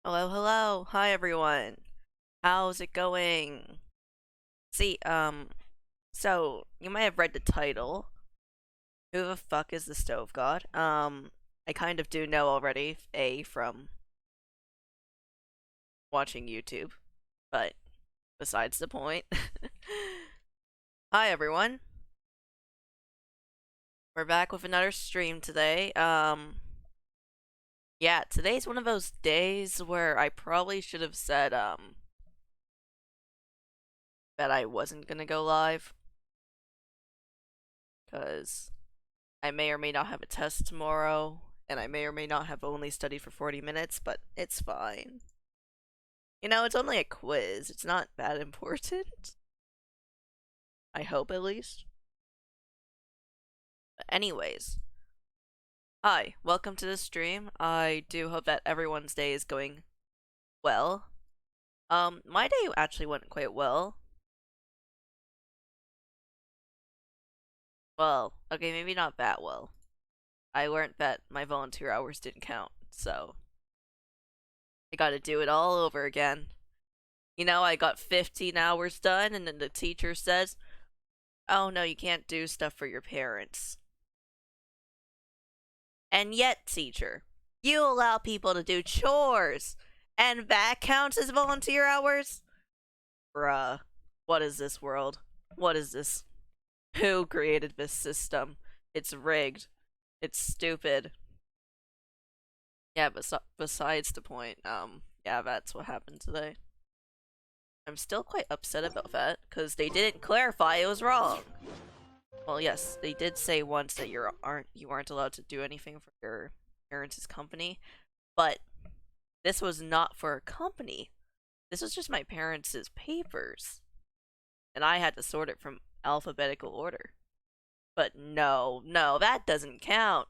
Hello, hello. Hi, everyone. How's it going? See, so you might have read the title. Who the fuck is the Stove God? I kind of do know already, from watching YouTube, but besides the point. Hi, everyone. We're back with another stream today. Yeah, today's one of those days where I probably should have said, that I wasn't gonna go live, because I may or may not have a test tomorrow, and I may or may not have only studied for 40 minutes, but it's fine. You know, it's only a quiz. It's not that important. I hope, at least. But anyways, hi, welcome to the stream. I do hope that everyone's day is going well. My day actually went quite well. Well, okay, maybe not that well. I learned that my volunteer hours didn't count, so I gotta do it all over again. You know, I got 15 hours done, and then the teacher says, oh no, you can't do stuff for your parents. And yet, teacher, you allow people to do chores, and that counts as volunteer hours? Bruh, what is this world? What is this? Who created this system? It's rigged. It's stupid. Yeah, but besides the point, yeah, that's what happened today. I'm still quite upset about that, because they didn't clarify it was wrong. Well, yes, they did say once that you aren't allowed to do anything for your parents' company, but this was not for a company. This was just my parents' papers, and I had to sort it from alphabetical order. But no, no, that doesn't count.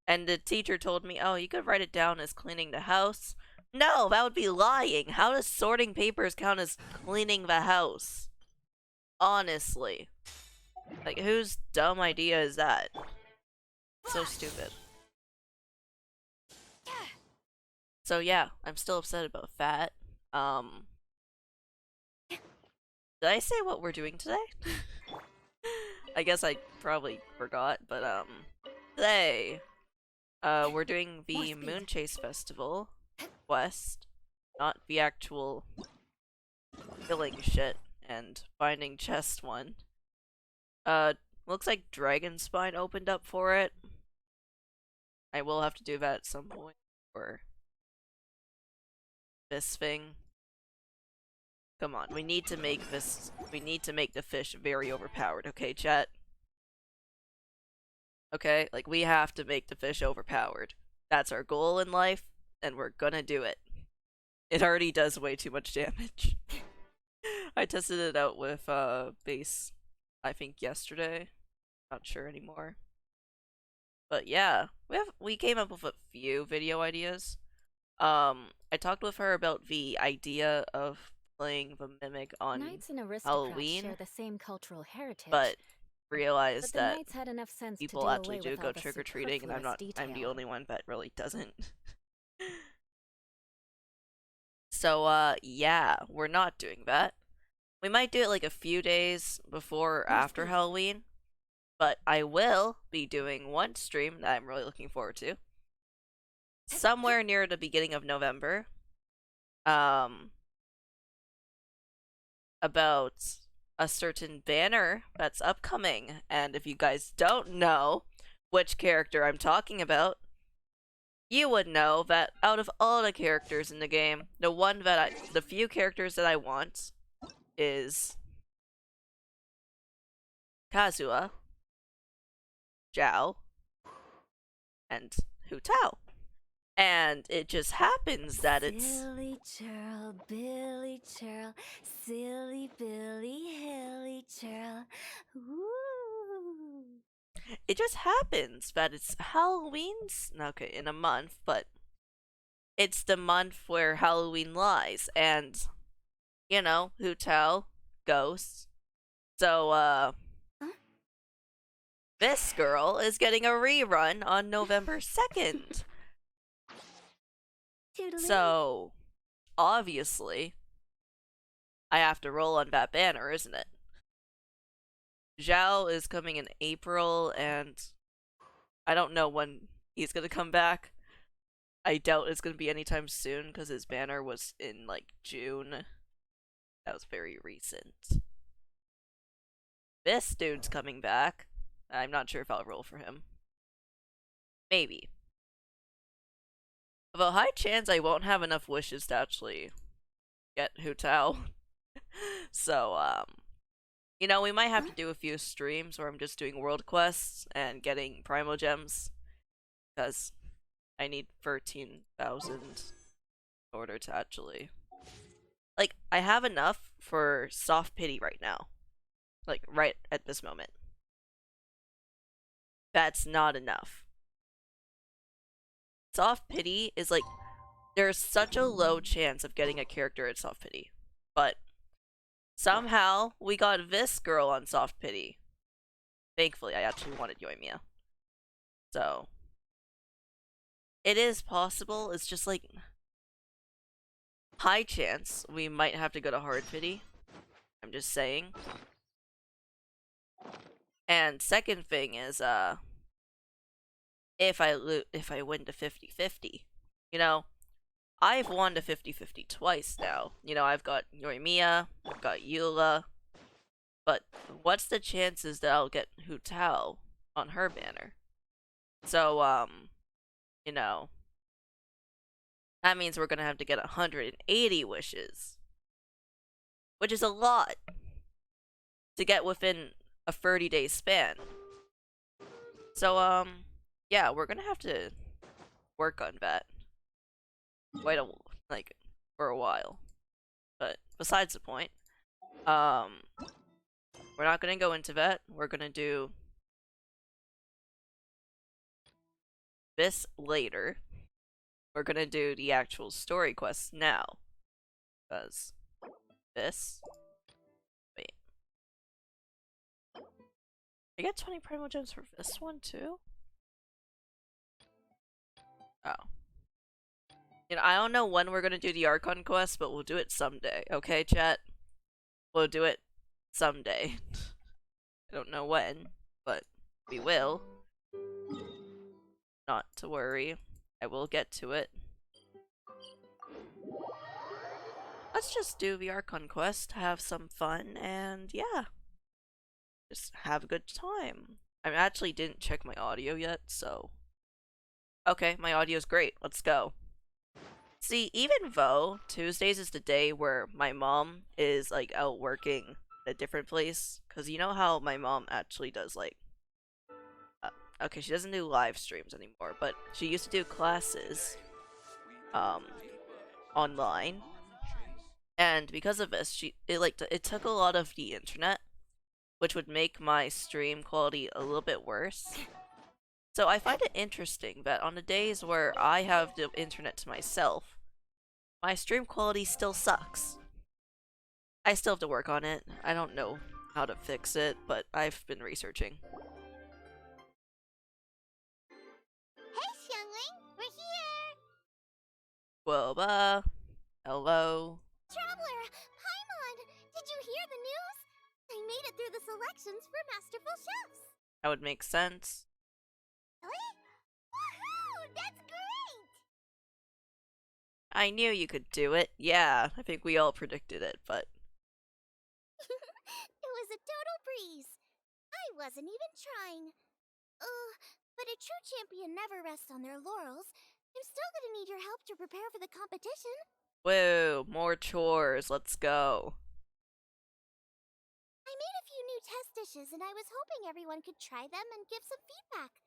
And the teacher told me, oh, you could write it down as cleaning the house. No, that would be lying. How does sorting papers count as cleaning the house? Honestly. Like, whose dumb idea is that? So stupid. So yeah, I'm still upset about that. Um, did I say what we're doing today? I guess I probably forgot, but today, we're doing the Moon Chase Festival quest, not the actual killing shit and finding chest one. Uh, looks like Dragon Spine opened up for it. I will have to do that at some point for this thing. Come on, we need to make the fish very overpowered, okay, chat? Okay? Like, we have to make the fish overpowered. That's our goal in life, and we're gonna do it. It already does way too much damage. I tested it out with, base, I think yesterday. Not sure anymore. But yeah, we came up with a few video ideas. I talked with her about the idea of playing the Mimic on Knights and aristocrats share Halloween, the same cultural but heritage, but realized the that knights had enough sense to people do actually away do with go all the trick-or-treating, and superfluous I'm the detail. only one that really doesn't. So, yeah, we're not doing that. We might do it like a few days before or after Halloween, but I will be doing one stream that I'm really looking forward to. Somewhere near the beginning of November. Um, about a certain banner that's upcoming. And if you guys don't know which character I'm talking about, you would know that out of all the characters in the game, the few characters that I want is Kazuha, Zhao, and Hu Tao. And it just happens that it's Silly churl, Billy churl, silly Billy, hilly churl. Ooh. it just happens that it's Halloween's okay in a month, but it's the month where Halloween lies, and you know, Hu Tao, ghosts. So, Huh? this girl is getting a rerun on November 2nd. Toodaloo. So, obviously I have to roll on that banner, isn't it? Zhao is coming in April, and I don't know when he's gonna come back. I doubt it's gonna be anytime soon because his banner was in like June. That was very recent. This dude's coming back. I'm not sure if I'll roll for him. Maybe. Of a high chance I won't have enough wishes to actually get Hu Tao. So, you know, we might have to do a few streams where I'm just doing world quests and getting Primo Gems. Because I need 13,000 in order to actually... Like, I have enough for soft pity right now. Like, right at this moment. That's not enough. Soft pity is like, there's such a low chance of getting a character at soft pity. But somehow we got this girl on soft pity. Thankfully, I actually wanted Yoimiya. So, it is possible. It's just like high chance we might have to go to hard pity. I'm just saying. And second thing is, if I win to 50-50, you know, I've won to 50-50 twice now. You know, I've got Yoimiya, I've got Eula, but what's the chances that I'll get Hu Tao on her banner? So, you know, that means we're gonna have to get 180 wishes, which is a lot to get within a 30-day span. So, yeah, we're gonna have to work on that for a while. But besides the point, we're not gonna go into that. We're gonna do this later. We're gonna do the actual story quests now. Because this... Wait. I get 20 Primo Gems for this one too? Oh. You know, I don't know when we're gonna do the Archon quest, but we'll do it someday. Okay, chat? We'll do it someday. I don't know when, but we will. Not to worry. I will get to it. Let's just do the Archon quest, have some fun, and yeah. Just have a good time. I actually didn't check my audio yet, so... Okay, my audio's great. Let's go. See, even though Tuesdays is the day where my mom is, like, out working at a different place, because you know how my mom actually does, like... okay, she doesn't do live streams anymore, but she used to do classes, online. And because of this, it took a lot of the internet, which would make my stream quality a little bit worse. So I find it interesting that on the days where I have the internet to myself, my stream quality still sucks. I still have to work on it. I don't know how to fix it, but I've been researching. Hey, Xiangling, we're here! Woba. Hello. Traveler, Paimon, did you hear the news? I made it through the selections for Masterful Chefs. That would make sense. Really? Woohoo! That's great! I knew you could do it. Yeah, I think we all predicted it, but... It was a total breeze. I wasn't even trying. But a true champion never rests on their laurels. I'm still gonna need your help to prepare for the competition. Whoa, more chores. Let's go. I made a few new test dishes, and I was hoping everyone could try them and give some feedback.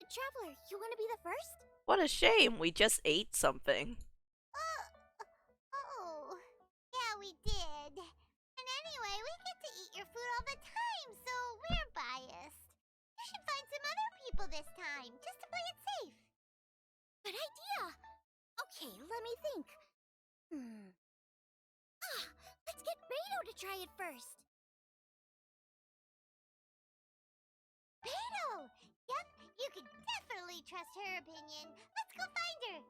Traveler, you want to be the first? What a shame, we just ate something. Oh. Yeah, we did. And anyway, we get to eat your food all the time, so we're biased. You should find some other people this time, just to play it safe. Good idea. Okay, let me think. Let's get Beto to try it first. Beto! Yep, you can definitely trust her opinion. Let's go find her.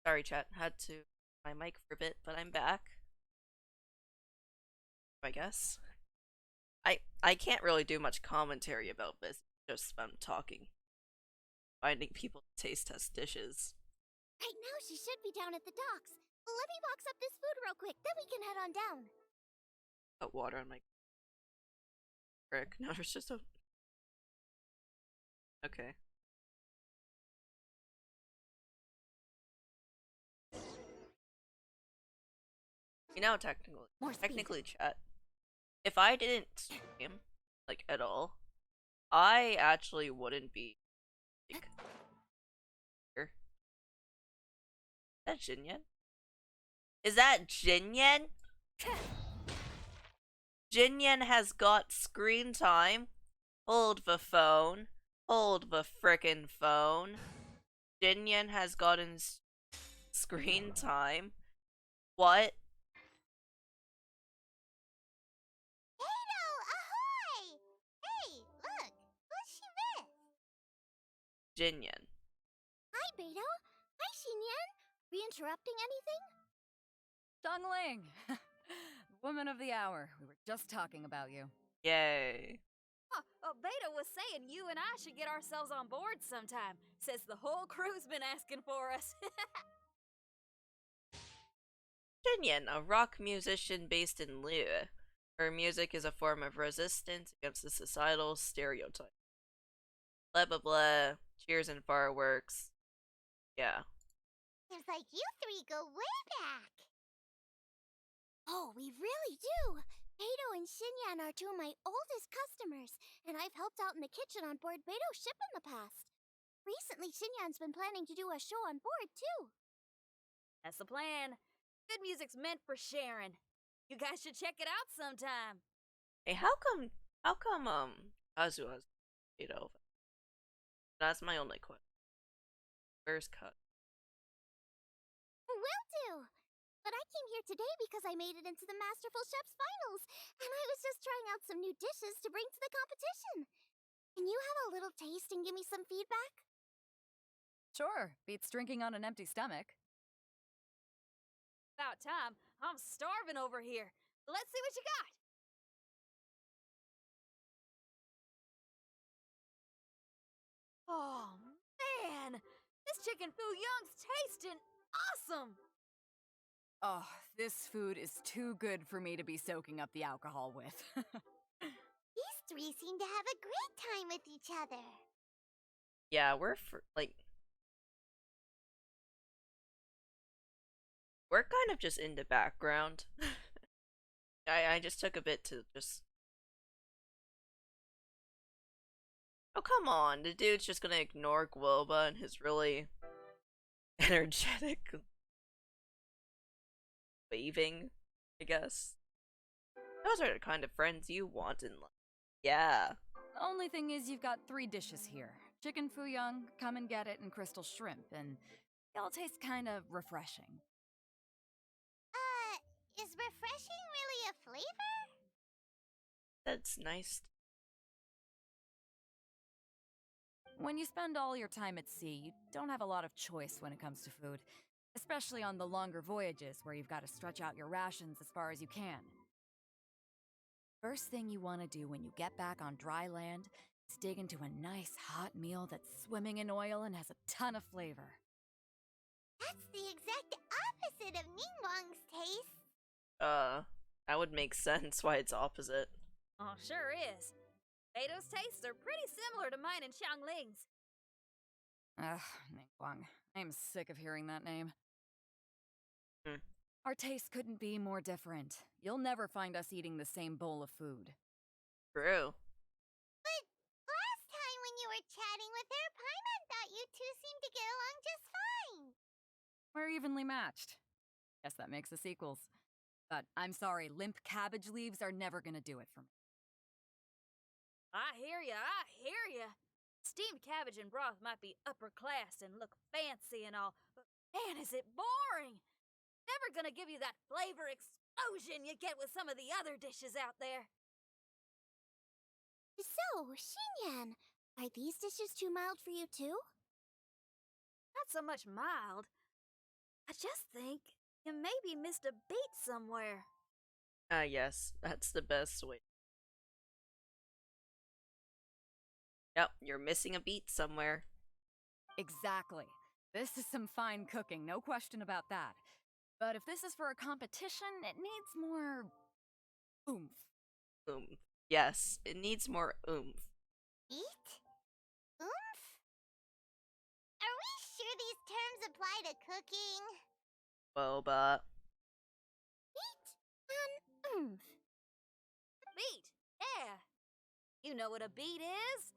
Sorry, chat. Had to my mic for a bit, but I'm back. I guess. I can't really do much commentary about this. Just talking, finding people to taste test dishes. Right now, she should be down at the docks. Let me box up this food real quick, then we can head on down. Got water on my frick. No, there's just a. Okay. You know, More speed. technically, chat. If I didn't stream, like, at all, I actually wouldn't be, like, here. Is that Jinyan? Is that Jinyan? Jinyan has got screen time. Hold the phone. Hold the frickin' phone. Jinyan has gotten screen time. What? Kato, ahoy! Hey, look, who's she with? Jinyan. Hi, Beto. Hi, Xinyan. We interrupting anything? Dongling! Woman of the hour. We were just talking about you. Yay. Beta was saying you and I should get ourselves on board sometime. Says the whole crew's been asking for us. Jinyan, a rock musician based in Liu. Her music is a form of resistance against the societal stereotype. Blah blah blah. Cheers and fireworks. Yeah. Seems like you three go way back. Oh, we really do. Beto and Xinyan are two of my oldest customers, and I've helped out in the kitchen on board Beto's ship in the past. Recently, Xinyan's been planning to do a show on board, too. That's the plan. Good music's meant for sharing. You guys should check it out sometime. Hey, how come Kazuha's Beto? That's my only question. Where's Cut? Will do. But I came here today because I made it into the Masterful Chef's finals, and I was just trying out some new dishes to bring to the competition. Can you have a little taste and give me some feedback? Sure, beats drinking on an empty stomach. About time. I'm starving over here. Let's see what you got. Oh, man! This chicken fuyong's tasting awesome! Oh, this food is too good for me to be soaking up the alcohol with. These three seem to have a great time with each other. Yeah, we're kind of just in the background. I just took a bit to just. Oh, come on. The dude's just gonna ignore Guoba and his really energetic waving, I guess. Those are the kind of friends you want in life. Yeah. The only thing is you've got 3 dishes here. Chicken fuyong, come and get it, and crystal shrimp, and they all taste kind of refreshing. Is refreshing really a flavor? That's nice. When you spend all your time at sea, you don't have a lot of choice when it comes to food, especially on the longer voyages where you've got to stretch out your rations as far as you can. First thing you want to do when you get back on dry land is dig into a nice hot meal that's swimming in oil and has a ton of flavor. That's the exact opposite of Ningguang's taste. That would make sense why it's opposite. Oh, sure is. Beto's tastes are pretty similar to mine and Xiangling's. Ugh, Ningguang. I'm sick of hearing that name. Our tastes couldn't be more different. You'll never find us eating the same bowl of food. True. But last time when you were chatting with her, Paimon thought you two seemed to get along just fine. We're evenly matched. Guess that makes us equals. But I'm sorry, limp cabbage leaves are never gonna do it for me. I hear ya. Steamed cabbage and broth might be upper class and look fancy and all, but man, is it boring! Never gonna give you that flavor explosion you get with some of the other dishes out there. So, Xinyan, are these dishes too mild for you too? Not so much mild. I just think you maybe missed a beat somewhere. Yes, that's the best way. Yep, you're missing a beat somewhere. Exactly. This is some fine cooking, no question about that. But if this is for a competition, it needs more oomph. Oomph. Yes, it needs more oomph. Eat? Oomph? Are we sure these terms apply to cooking? Boba. Beat and oomph. Beat, yeah. You know what a beat is?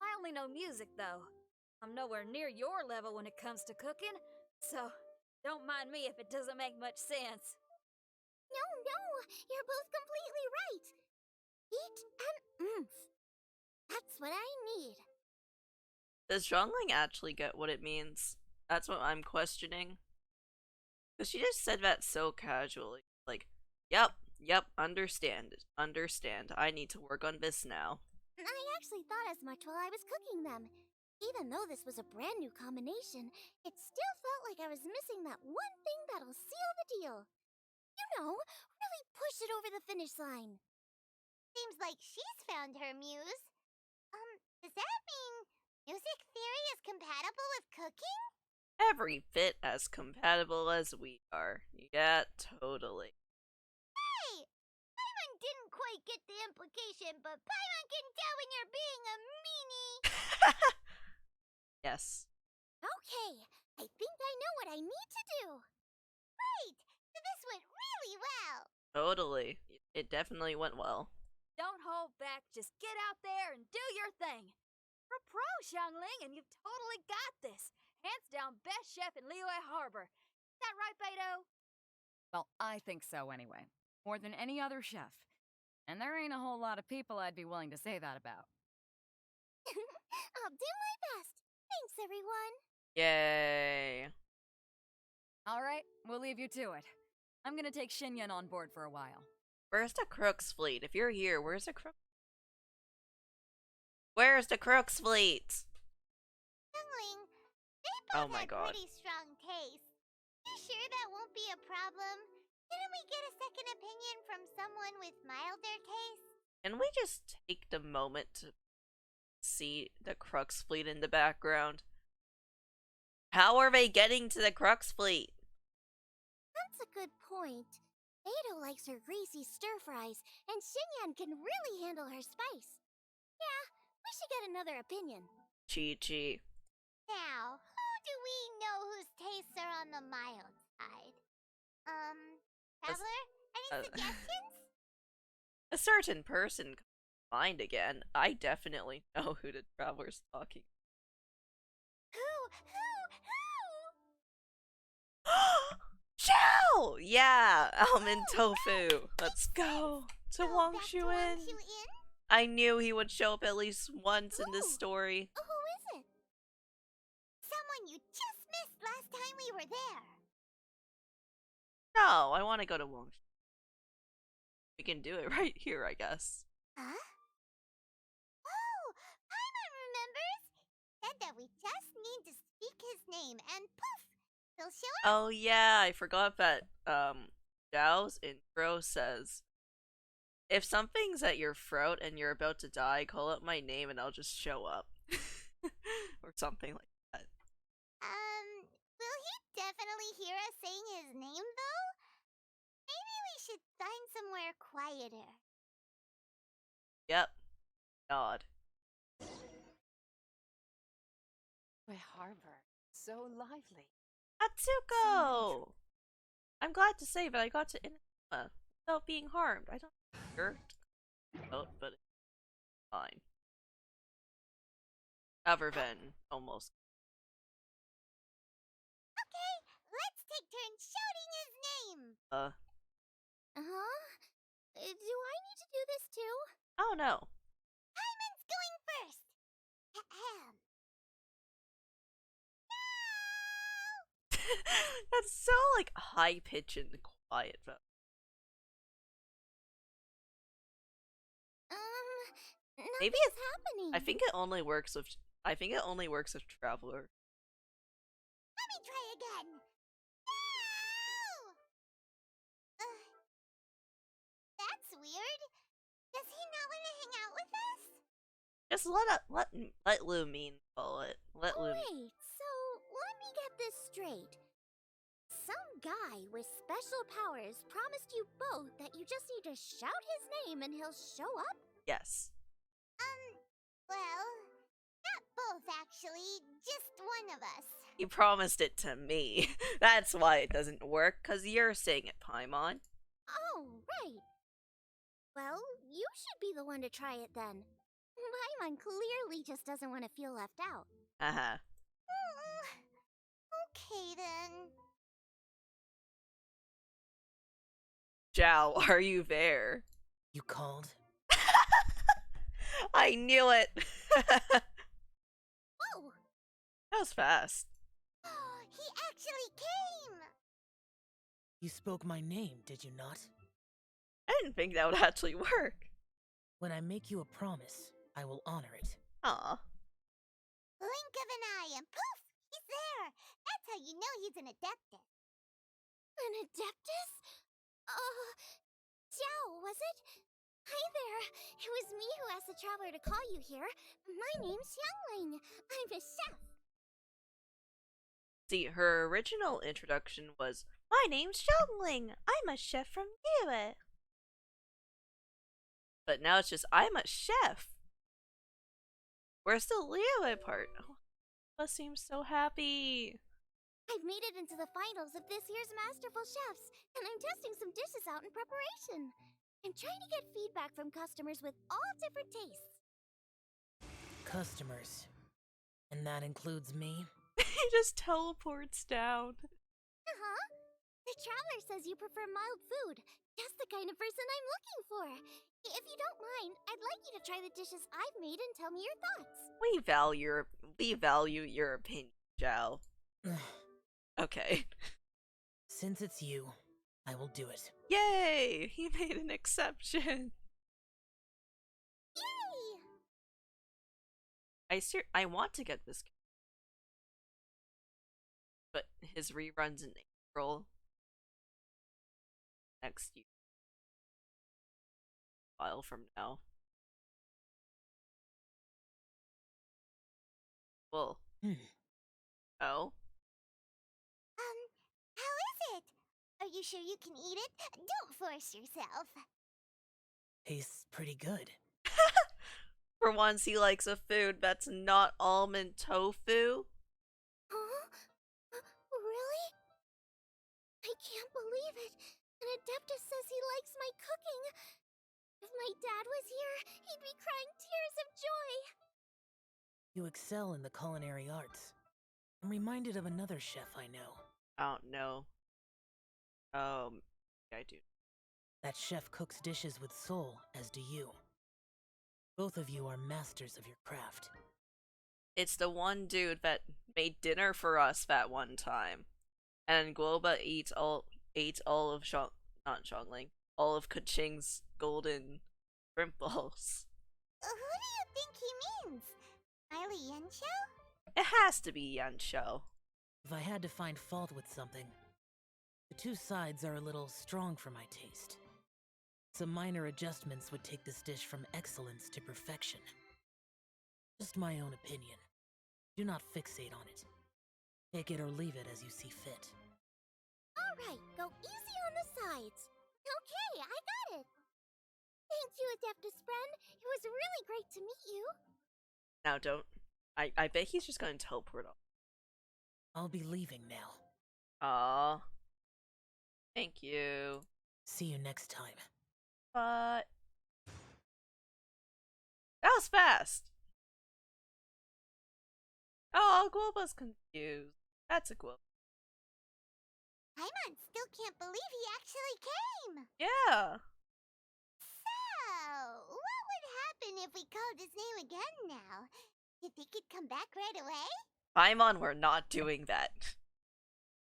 I only know music, though. I'm nowhere near your level when it comes to cooking, so don't mind me if it doesn't make much sense. No, you're both completely right. Beat and oomph. That's what I need. Does Zhongling actually get what it means? That's what I'm questioning. Because she just said that so casually. Like, yep, understand. I need to work on this now. I actually thought as much while I was cooking them. Even though this was a brand new combination, it still felt like I was missing that one thing that'll seal the deal. You know, really push it over the finish line. Seems like she's found her muse. Does that mean music theory is compatible with cooking? Every bit as compatible as we are. Yeah, totally. Hey! Paimon didn't quite get the implication, but Paimon can tell when you're being a meanie. Yes. Okay, I think I know what I need to do. Great! So this went really well. Totally. It definitely went well. Don't hold back, just get out there and do your thing. You're a pro, Xiangling, and you've totally got this. Hands down, best chef in Liyue Harbor. Is that right, Beto? Well, I think so anyway. More than any other chef. And there ain't a whole lot of people I'd be willing to say that about. I'll do my best. Thanks, everyone. Yay. Alright, we'll leave you to it. I'm gonna take Xinyan on board for a while. Where's the Crooks fleet? If you're here, where's the Crooks? Where's the Crooks fleet? Youngling, they Oh both my have God. pretty strong taste. You sure that won't be a problem? Couldn't we get a second opinion from someone with milder taste? Can we just take the moment to see the Crux fleet in the background? How are they getting to the Crux fleet? That's a good point. Beto likes her greasy stir fries, and Xinyan can really handle her spice. Yeah, we should get another opinion. Chi-Chi. Now, who do we know whose tastes are on the mild side? Traveler? Any suggestions? A certain person comes to mind again. I definitely know who the Traveler's talking. Who? Xiao! Yeah, almond tofu. Let's go to Oh, back to Wang Wangshuin. Shu-in? I knew he would show up at least once in this Ooh. story. Who is it? Someone you just missed last time we were there. No, I want to go to Wangshuin. We can do it right here, I guess. Huh? Oh, Paimon remembers. Said that we just need to speak his name, and poof, he'll show up. Oh yeah, I forgot that Zhao's intro says, if something's at your throat and you're about to die, call out my name and I'll just show up. Or something like that. Will he definitely hear us saying his name, though? Maybe we should find somewhere quieter. Yep. God. My harbor, so lively. Atsuko! I'm glad to say that I got to Inazuma without being harmed. I don't hurt. Oh, but it's fine. Other than almost. Okay, let's take turns shouting his name. Uh-huh. Do I need to do this too? Oh no. Paimon's going first. Ahem. That's so like high pitched and quiet. But maybe Nothing's it's. happening. I think it only works with. I think it only works with Traveler. Let me try again. No! weird? Does he not want to hang out with us? Just let Lumine call it. Let Lumine. Wait, so let me get this straight. Some guy with special powers promised you both that you just need to shout his name and he'll show up? Yes. Well, not both actually, just one of us. He promised it to me. That's why it doesn't work, because you're saying it, Paimon. Oh, right. Well, you should be the one to try it then. Paimon clearly just doesn't want to feel left out. Uh-huh. Okay then. Zhao, are you there? You called? I knew it! That Whoa! was fast. He actually came! You spoke my name, did you not? I didn't think that would actually work. When I make you a promise, I will honor it. Aw. Blink of an eye and poof! He's there! That's how you know he's an Adeptus. An Adeptus? Xiao, was it? Hi there. It was me who asked the traveler to call you here. My name's Xiangling. I'm a chef. See, her original introduction was, "My name's Xiangling. I'm a chef from Yue." But now it's just, "I'm a chef." Where's the Liyue part? Oh, Ella seems so happy. I've made it into the finals of this year's Masterful Chefs, and I'm testing some dishes out in preparation. I'm trying to get feedback from customers with all different tastes. Customers. And that includes me? He just teleports down. Uh-huh. The traveler says you prefer mild food. Just the kind of person I'm looking for. If you don't mind, I'd like you to try the dishes I've made and tell me your thoughts. We value your opinion, Zhao. Okay. Since it's you, I will do it. Yay! He made an exception. Yay! I want to get this, but his reruns in April next year. A while from now. Well. Oh. How is it? Are you sure you can eat it? Don't force yourself. Tastes pretty good. For once, he likes a food that's not almond tofu. Huh? Really? I can't believe it. An Adeptus says he likes my cooking. If my dad was here, he'd be crying tears of joy. You excel in the culinary arts. I'm reminded of another chef I know. I don't know. I do. That chef cooks dishes with soul, as do you. Both of you are masters of your craft. It's the one dude that made dinner for us that one time, and Guoba ate all of all of Kaching's golden shrimp balls. Who do you think he means? Miley Yancho? It has to be Yancho. If I had to find fault with something, the two sides are a little strong for my taste. Some minor adjustments would take this dish from excellence to perfection. Just my own opinion. Do not fixate on it. Take it or leave it as you see fit. Alright, go easy on the sides. Okay, I got it. Thank you, Adeptus friend. It was really great to meet you. Now don't. I bet he's just gonna teleport off. I'll be leaving now. Aww. Thank you. See you next time. But that was fast. Oh, Guoba's confused. That's a Guoba. Paimon still can't believe he actually came. Yeah. So, what would happen if we called his name again now? You think he'd come back right away? Paimon, we're not doing that.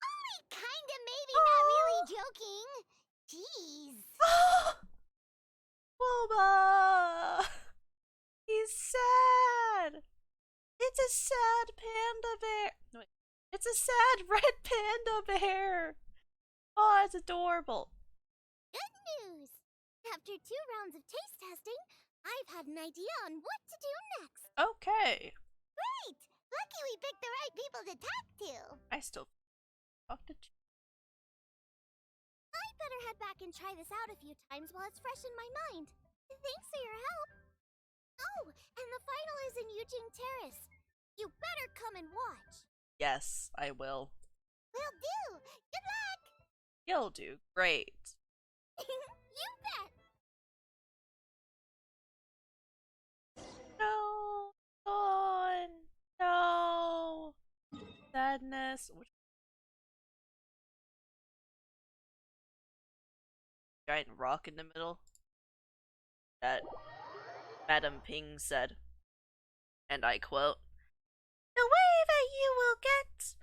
Only kinda, maybe, not really joking. Jeez. Guoba! He's sad. It's a sad panda bear. No, wait. It's a sad red panda bear. Oh, it's adorable. Good news. After 2 rounds of taste testing, I've had an idea on what to do next. Okay. Great! Lucky we picked the right people to talk to. I still talk to I'd better head back and try this out a few times while it's fresh in my mind. Thanks for your help. Oh, and the final is in Eugene Terrace. You better come and watch. Yes, I will. Will do. Good luck. You'll do great. You bet. No, Dawn. No. Sadness. Giant rock in the middle. That Madam Ping said. And I quote, "The way that you will get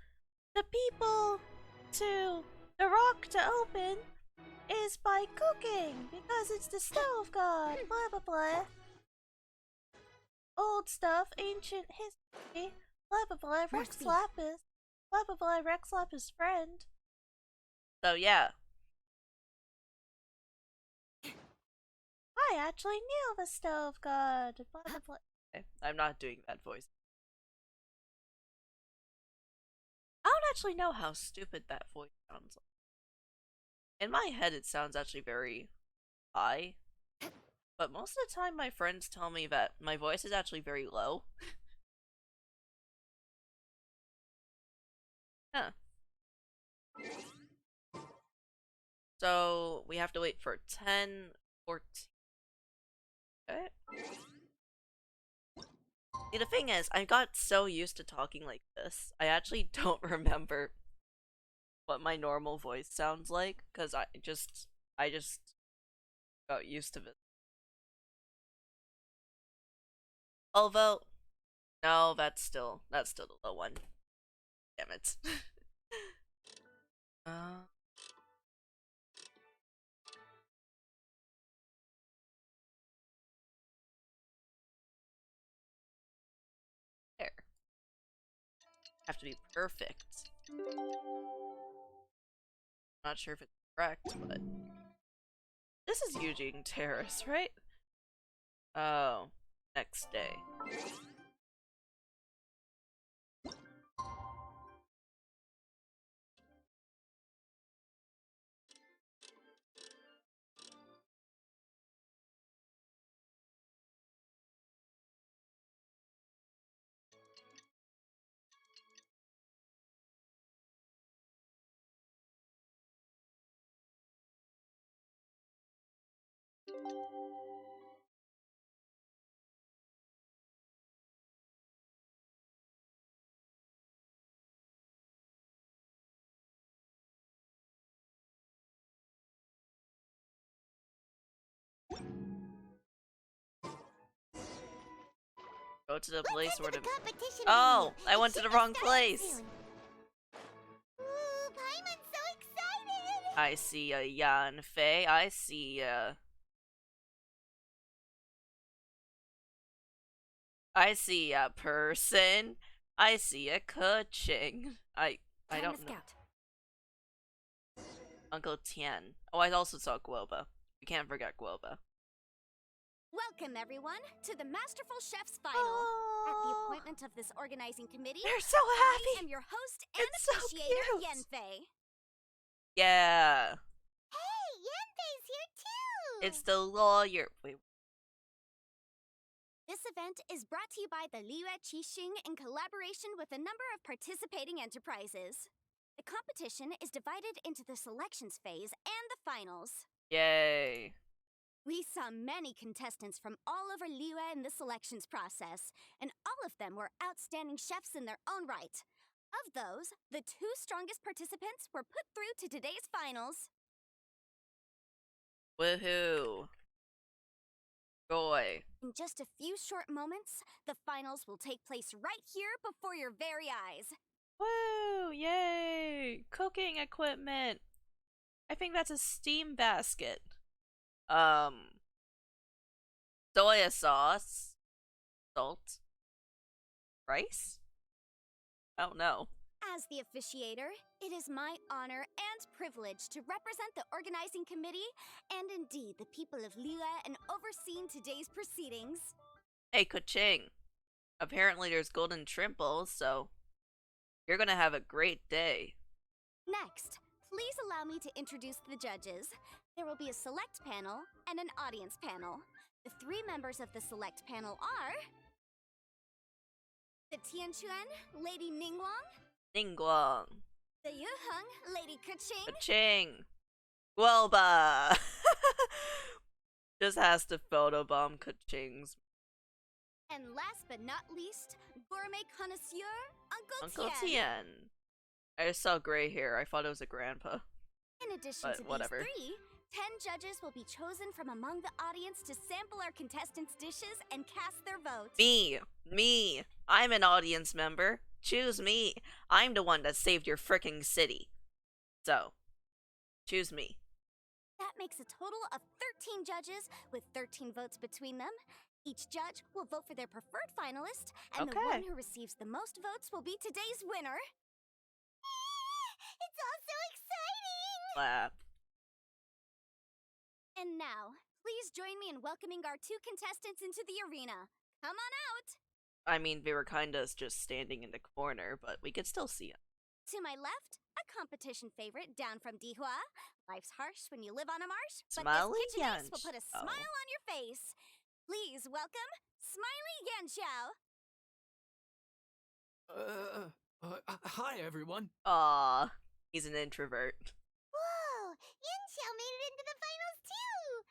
the people to the rock to open is by cooking, because it's the stove god, blah blah blah. Old stuff, ancient history, blah blah blah, Rex Must be. Lapis, blah blah blah, Rex Lapis' friend." So yeah. I actually knew the stove god, blah blah blah. Okay, I'm not doing that voice. I don't actually know how stupid that voice sounds like. In my head, it sounds actually very high. But most of the time, my friends tell me that my voice is actually very low. Huh. So, we have to wait for 10:14. Okay. See, the thing is, I got so used to talking like this, I actually don't remember what my normal voice sounds like, because I just got used to it. Although, no, that's still the low one. Damn it. There. Have to be perfect. Not sure if it's correct, but this is Eugene Terrace, right? Oh, next day. Go to the Let's place head to where the the competition Oh, venue. I It went to should the be wrong starting place. soon. Ooh, Paimon's so excited. I see a Yanfei. I see a person. I see a Kuching. I Time don't to know. scout. Uncle Tian. Oh, I also saw Guoba. You can't forget Guoba. Welcome, everyone, to the Masterful Chef's Final. At the Oh, appointment of this organizing committee, they're so I happy. am your host and It's so officiator, cute. Yanfei. Yeah, Hey, Yanfei's here too. it's the lawyer. Wait, This event is brought to you by the Liyue Qixing in collaboration with a number of participating enterprises. The competition is divided into the selections phase and the finals. yay. We saw many contestants from all over Liyue in the selections process, and all of them were outstanding chefs in their own right. Of those, the 2 strongest participants were put through to today's finals. Woohoo. Joy. In just a few short moments, the finals will take place right here before your very eyes. Woo! Yay! Cooking equipment. I think that's a steam basket. Soya sauce. Salt. Rice? I don't know. As the officiator, it is my honor and privilege to represent the organizing committee and indeed the people of Liyue in overseeing today's proceedings. Hey, Kuching. Apparently there's golden trimples, so you're gonna have a great day. Next, please allow me to introduce the judges. There will be a select panel and an audience panel. The 3 members of the select panel are the Tianquan, Lady Ningguang, Ningguang. the Yuheng, Lady Keqing, Kuching. Guelba. Just has to photobomb Kuching's and last but not least, gourmet connoisseur, Uncle, Uncle Tian. Tian. I just saw gray hair. I thought it was a grandpa. In addition But to whatever. these 3, 10 judges will be chosen from among the audience to sample our contestants' dishes and cast their votes. Me. I'm an audience member. Choose me. I'm the one that saved your fricking city. So, choose me. That makes a total of 13 judges with 13 votes between them. Each judge will vote for their preferred finalist, and the Okay. one who receives the most votes will be today's winner. It's all so exciting! Clap. And now, please join me in welcoming our 2 contestants into the arena. Come on out! I mean, they were kinda just standing in the corner, but we could still see them. To my left, a competition favorite down from Dihua. Life's harsh when you live on a marsh, but Smiley this kitchen ace will Yanch. put a Oh. smile on your face. Please welcome Smiley Yanxiao. Hi everyone. Aw, he's an introvert. Whoa! Yanxiao made it into the finals too!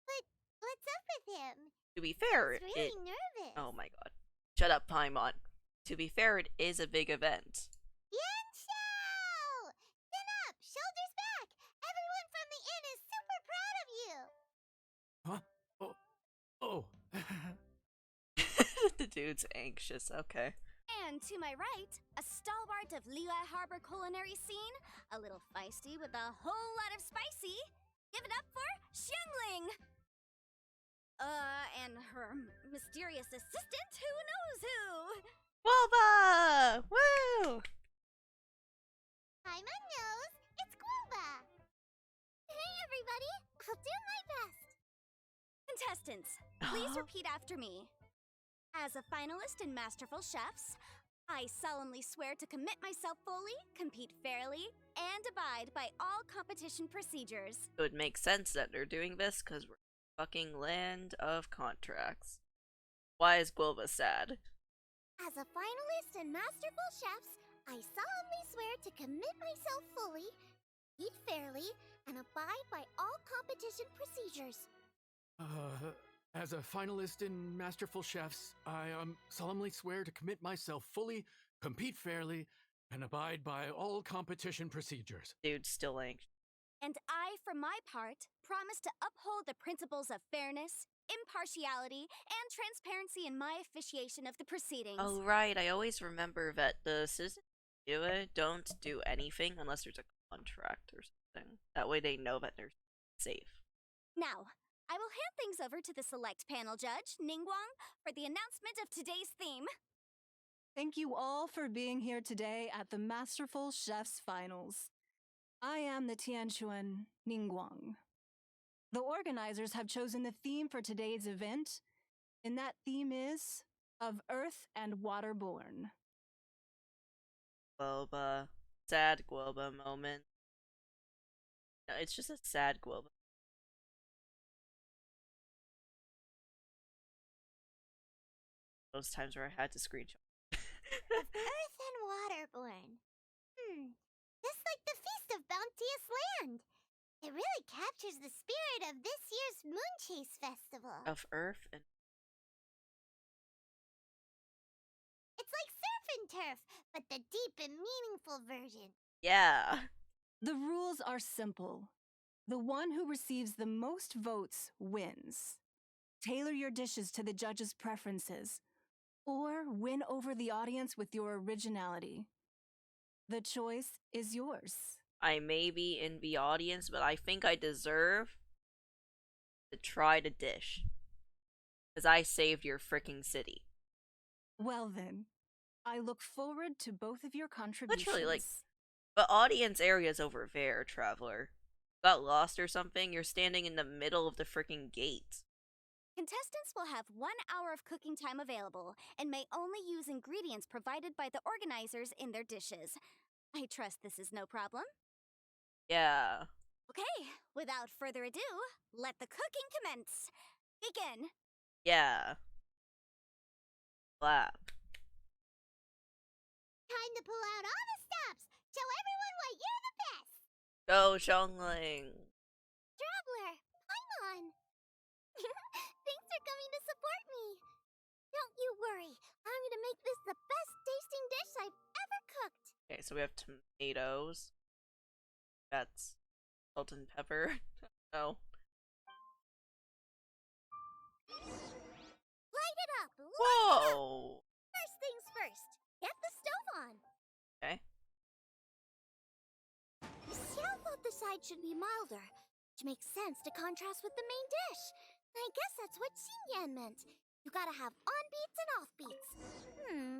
But what's up with him? To be fair, He's really it. nervous. Oh my god. Shut up, Paimon. To be fair, it is a big event. Yanxiao! Chin up! Shoulders back! Everyone from the inn is super proud of you! Huh? Oh. The dude's anxious. Okay. And to my right, a stalwart of Liyue Harbor culinary scene, a little feisty with a whole lot of spicy. Give it up for Xiangling! And her mysterious assistant, who knows who? Guelba! Woo! Paimon knows! It's Guoba! Hey everybody! I'll do my best! Contestants, please repeat after me. As a finalist in Masterful Chefs, I solemnly swear to commit myself fully, compete fairly, and abide by all competition procedures. It would make sense that they're doing this because we're fucking land of contracts. Why is Guelba sad? As a finalist in Masterful Chefs, I solemnly swear to commit myself fully, eat fairly, and abide by all competition procedures. As a finalist in Masterful Chefs, I solemnly swear to commit myself fully, compete fairly, and abide by all competition procedures. Dude's still anxious. And I, for my part, promise to uphold the principles of fairness, impartiality, and transparency in my officiation of the proceedings. Oh right, I always remember that the citizens of Liyue don't do anything unless there's a contract or something. That way they know that they're safe. Now, I will hand things over to the select panel judge, Ningguang, for the announcement of today's theme. Thank you all for being here today at the Masterful Chefs Finals. I am the Tianquan Ningguang. The organizers have chosen the theme for today's event, and that theme is Of Earth and Waterborn. Guelba. Sad Guelba moment. No, it's just a sad Guelba. Those times where I had to screenshot. Of Earth and Waterborn. Just like the Feast of Bounteous Land. It really captures the spirit of this year's Moonchase Festival. Of Earth and It's like surf and turf, but the deep and meaningful version. yeah. The rules are simple. The one who receives the most votes wins. Tailor your dishes to the judges' preferences, or win over the audience with your originality. The choice is yours. I may be in the audience, but I think I deserve to try the dish. Because I saved your freaking city. Well then, I look forward to both of your contributions. Literally, like, the audience area's over there, traveler. Got lost or something? You're standing in the middle of the freaking gate. Contestants will have 1 hour of cooking time available and may only use ingredients provided by the organizers in their dishes. I trust this is no problem. Yeah. Okay, without further ado, let the cooking commence. Begin. Yeah. Clap. Time to pull out all the stops. Show everyone why you're the best. Go, Xiongling. Traveler, Paimon. Thanks for coming to support me. Don't you worry. I'm gonna make this the best tasting dish I've ever cooked. Okay, so we have tomatoes. That's salt and pepper. No. Light it up. Light it up. Whoa! First things first. Get the stove on. Okay. Xiao thought the side should be milder, which makes sense to contrast with the main dish. I guess that's what Xingyan meant. You gotta have on beats and off beats.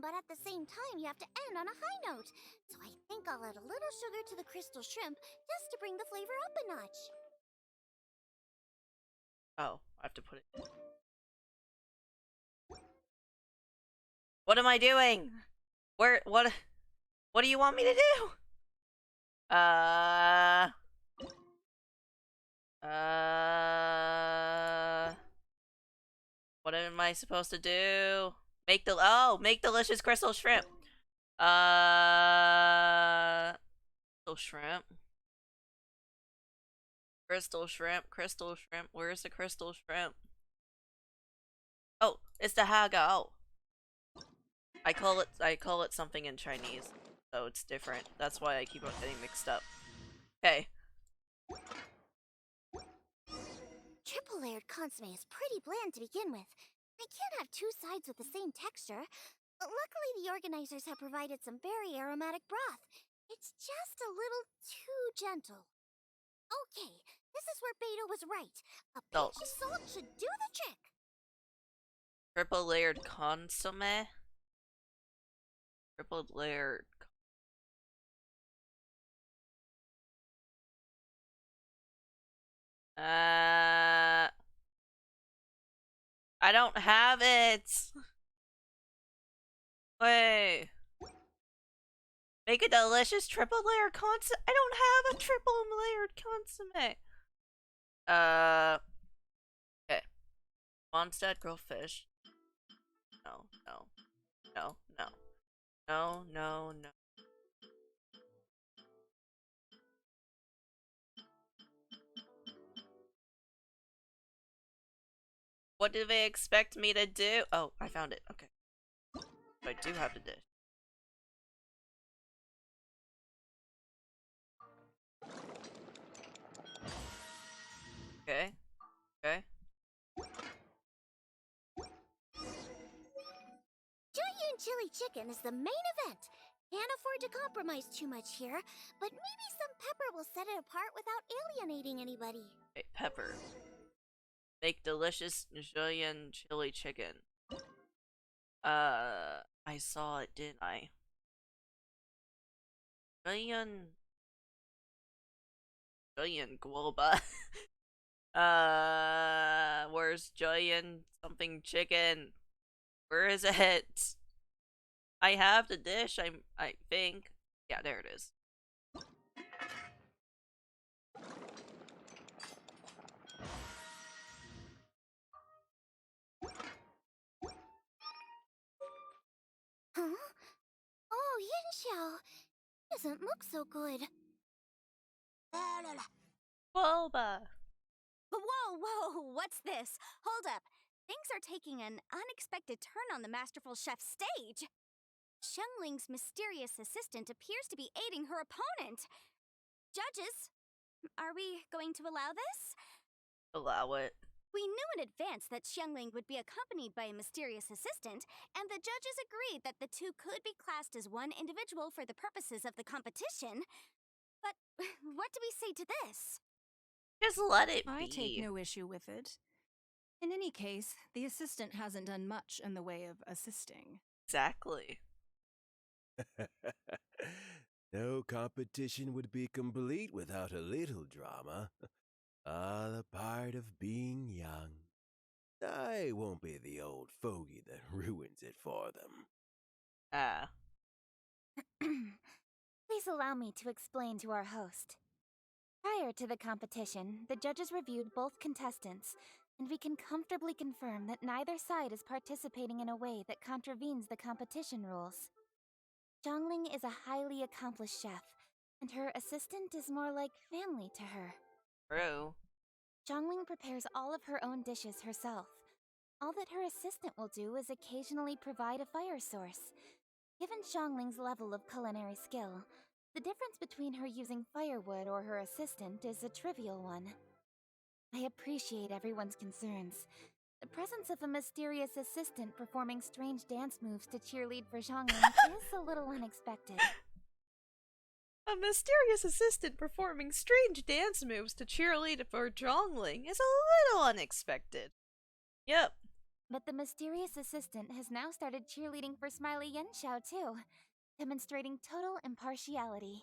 But at the same time, you have to end on a high note. So I think I'll add a little sugar to the crystal shrimp just to bring the flavor up a notch. Oh, I have to put it in. What am I doing? What do you want me to do? What am I supposed to do? Make delicious crystal shrimp. Crystal shrimp. Crystal shrimp, crystal shrimp. Where's the crystal shrimp? Oh, it's the hagao. I call it something in Chinese, so it's different. That's why I keep on getting mixed up. Okay. Triple layered consomme is pretty bland to begin with. I can't have two sides with the same texture. Luckily, the organizers have provided some very aromatic broth. It's just a little too gentle. Okay, this is where Beto was right. A pinch of salt should do the trick. Triple layered consomme. Triple layered. I don't have it. Wait. Make a delicious triple layered consomme. I don't have a triple layered consomme. Okay. Mondstadt grilled fish. No, no, no, no, no, no, no. What do they expect me to do? Oh, I found it. Okay. I do have the dish. Okay. Okay. Jueyun chili chicken is the main event. Can't afford to compromise too much here, but maybe some pepper will set it apart without alienating anybody. Okay, pepper. Make delicious Jueyun chili chicken. I saw it, didn't I? Jueyun Guoba. Where's Jueyun something chicken? Where is it? I have the dish, I think. Yeah, there it is. Huh? Oh, Yin doesn't look so good. Guoba. Whoa, what's this? Hold up. Things are taking an unexpected turn on the masterful chef's stage. Xiangling's mysterious assistant appears to be aiding her opponent. Judges, are we going to allow this? Allow it. We knew in advance that Xiangling would be accompanied by a mysterious assistant, and the judges agreed that the two could be classed as one individual for the purposes of the competition. But what do we say to this? Just let it be. I take no issue with it. In any case, the assistant hasn't done much in the way of assisting. Exactly. No competition would be complete without a little drama. All a part of being young. I won't be the old fogey that ruins it for them. Ah. Please allow me to explain to our host. Prior to the competition, the judges reviewed both contestants, and we can comfortably confirm that neither side is participating in a way that contravenes the competition rules. Zhongling is a highly accomplished chef, and her assistant is more like family to her. True. Zhongling prepares all of her own dishes herself. All that her assistant will do is occasionally provide a fire source. Given Zhongling's level of culinary skill, the difference between her using firewood or her assistant is a trivial one. I appreciate everyone's concerns. The presence of a mysterious assistant performing strange dance moves to cheerlead for Zhongling is a little unexpected. A mysterious assistant performing strange dance moves to cheerlead for Zhongling is a little unexpected. Yep. But the mysterious assistant has now started cheerleading for Smiley Yenshao too, demonstrating total impartiality.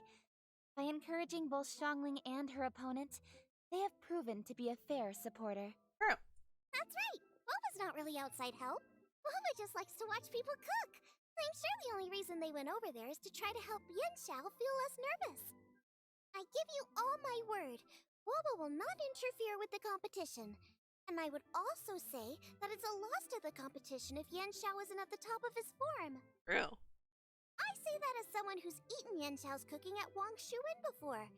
By encouraging both Zhongling and her opponent, they have proven to be a fair supporter. True. That's right. Boba's not really outside help. Boba just likes to watch people cook. I'm sure the only reason they went over there is to try to help Yin Xiao feel less nervous. I give you all my word, Boba will not interfere with the competition. And I would also say that it's a loss to the competition if Yan Xiao isn't at the top of his form. True. I say that as someone who's eaten Yan Xiao's cooking at Wang Shuin before.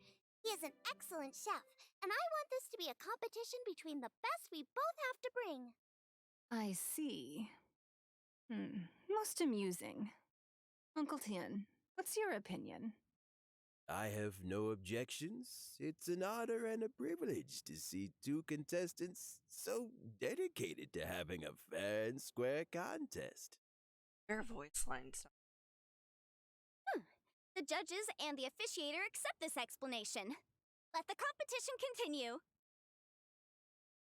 He is an excellent chef, and I want this to be a competition between the best we both have to bring. I see. Most amusing. Uncle Tian, what's your opinion? I have no objections. It's an honor and a privilege to see two contestants so dedicated to having a fair and square contest. Your voice line. The judges and the officiator accept this explanation. Let the competition continue.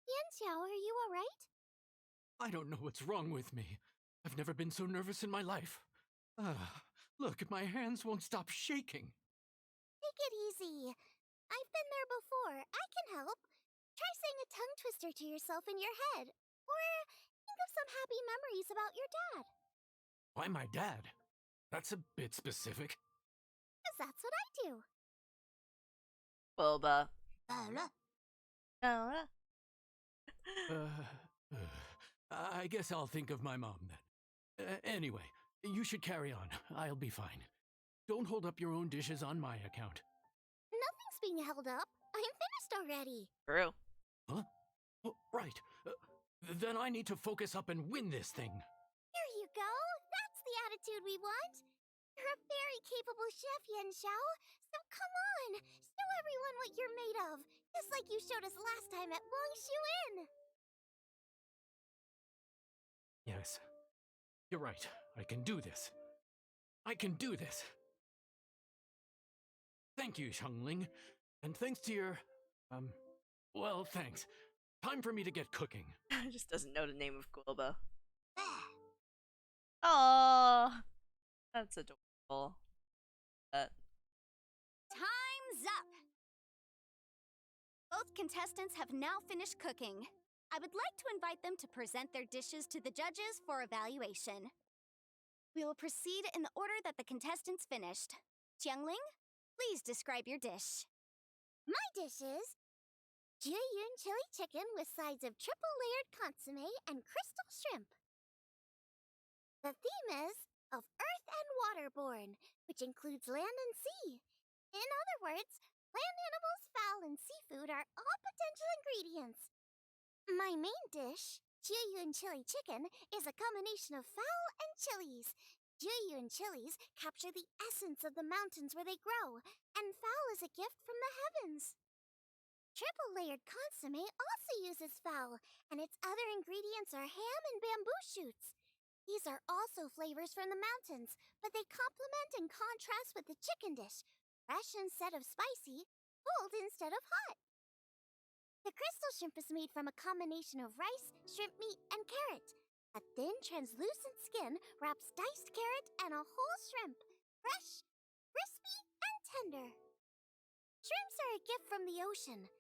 Yan Xiao, are you alright? I don't know what's wrong with me. I've never been so nervous in my life. Look, my hands won't stop shaking. Take it easy. I've been there before. I can help. Try saying a tongue twister to yourself in your head. Or think of some happy memories about your dad. Why my dad? That's a bit specific. 'Cause that's what I do. Boba. I guess I'll think of my mom then. Anyway, you should carry on. I'll be fine. Don't hold up your own dishes on my account. Nothing's being held up. I'm finished already. True. Huh? Oh, right. Then I need to focus up and win this thing. Here you go. That's the attitude we want. You're a very capable chef, Yan Xiao. So come on, show everyone what you're made of. Just like you showed us last time at Wang Shuin. Yes, you're right. I can do this. I can do this. Thank you, Zhongling. And thanks to your, well, thanks. Time for me to get cooking. Just doesn't know the name of Guoba. Oh, that's adorable. Time's up! Both contestants have now finished cooking. I would like to invite them to present their dishes to the judges for evaluation. We will proceed in the order that the contestants finished. Jiangling, please describe your dish. My dish is Jieyun chili chicken with sides of triple layered consomme and crystal shrimp. The theme is of earth and waterborne, which includes land and sea. In other words, land animals, fowl, and seafood are all potential ingredients. My main dish, Jieyun chili chicken, is a combination of fowl and chilies. Jieyun chilies capture the essence of the mountains where they grow, and fowl is a gift from the heavens. Triple layered consomme also uses fowl, and its other ingredients are ham and bamboo shoots. These are also flavors from the mountains, but they complement and contrast with the chicken dish, fresh instead of spicy, cold instead of hot. The crystal shrimp is made from a combination of rice, shrimp meat, and carrot. A thin, translucent skin wraps diced carrot and a whole shrimp, fresh, crispy, and tender. Shrimps are a gift from the ocean.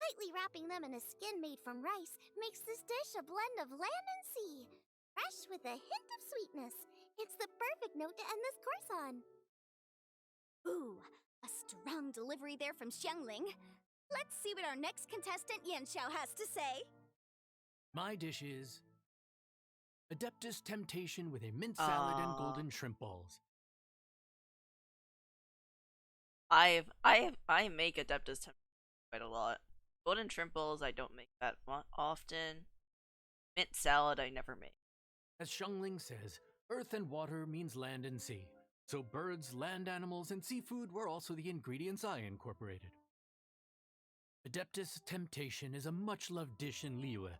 Tightly wrapping them in a skin made from rice makes this dish a blend of land and sea. Fresh with a hint of sweetness. It's the perfect note to end this course on. Ooh, a strong delivery there from Xiangling. Let's see what our next contestant Yanxiao has to say. My dish is Adeptus Temptation with a mint salad and Aw. golden shrimp balls. I make Adeptus Temptation quite a lot. Golden shrimp balls I don't make that often. Mint salad I never make. As Xiangling says, earth and water means land and sea. So birds, land animals, and seafood were also the ingredients I incorporated. Adeptus Temptation is a much-loved dish in Liyue,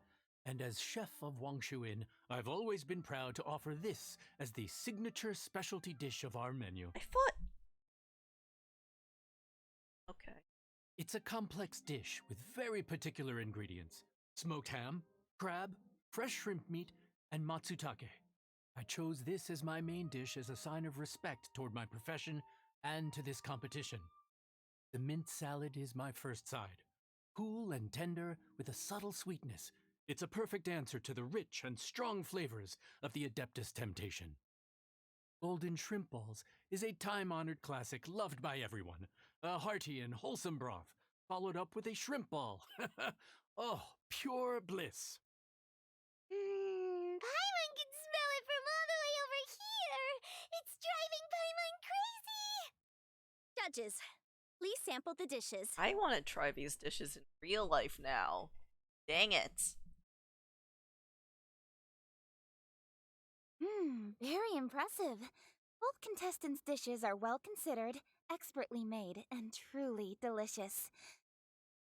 and as chef of Wangshu Inn, I've always been proud to offer this as the signature specialty dish of our menu. I thought. Okay. It's a complex dish with very particular ingredients: smoked ham, crab, fresh shrimp meat, and matsutake. I chose this as my main dish as a sign of respect toward my profession and to this competition. The mint salad is my first side. Cool and tender with a subtle sweetness, it's a perfect answer to the rich and strong flavors of the Adeptus Temptation. Golden shrimp balls is a time-honored classic loved by everyone. A hearty and wholesome broth, followed up with a shrimp ball. Oh, pure bliss. Paimon can smell it from all the way over here. It's driving Paimon crazy. Judges, please sample the dishes. I want to try these dishes in real life now. Dang it. Very impressive. Both contestants' dishes are well considered, expertly made, and truly delicious.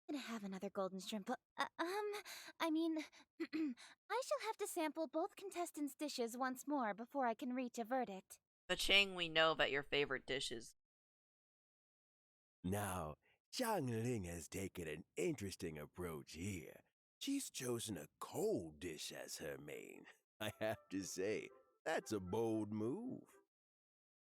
Gonna have another golden shrimp. I mean, I shall have to sample both contestants' dishes once more before I can reach a verdict. But Chang, we know that your favorite dish is. Now, Zhang Ling has taken an interesting approach here. She's chosen a cold dish as her main. I have to say, that's a bold move.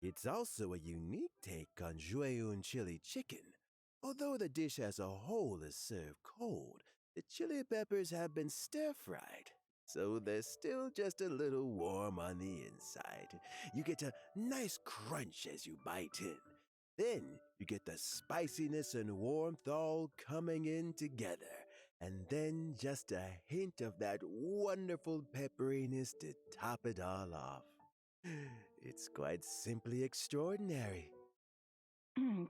It's also a unique take on Jueyun chili chicken. Although the dish as a whole is served cold, the chili peppers have been stir-fried, so they're still just a little warm on the inside. You get a nice crunch as you bite in. Then you get the spiciness and warmth all coming in together. And then just a hint of that wonderful pepperiness to top it all off. It's quite simply extraordinary.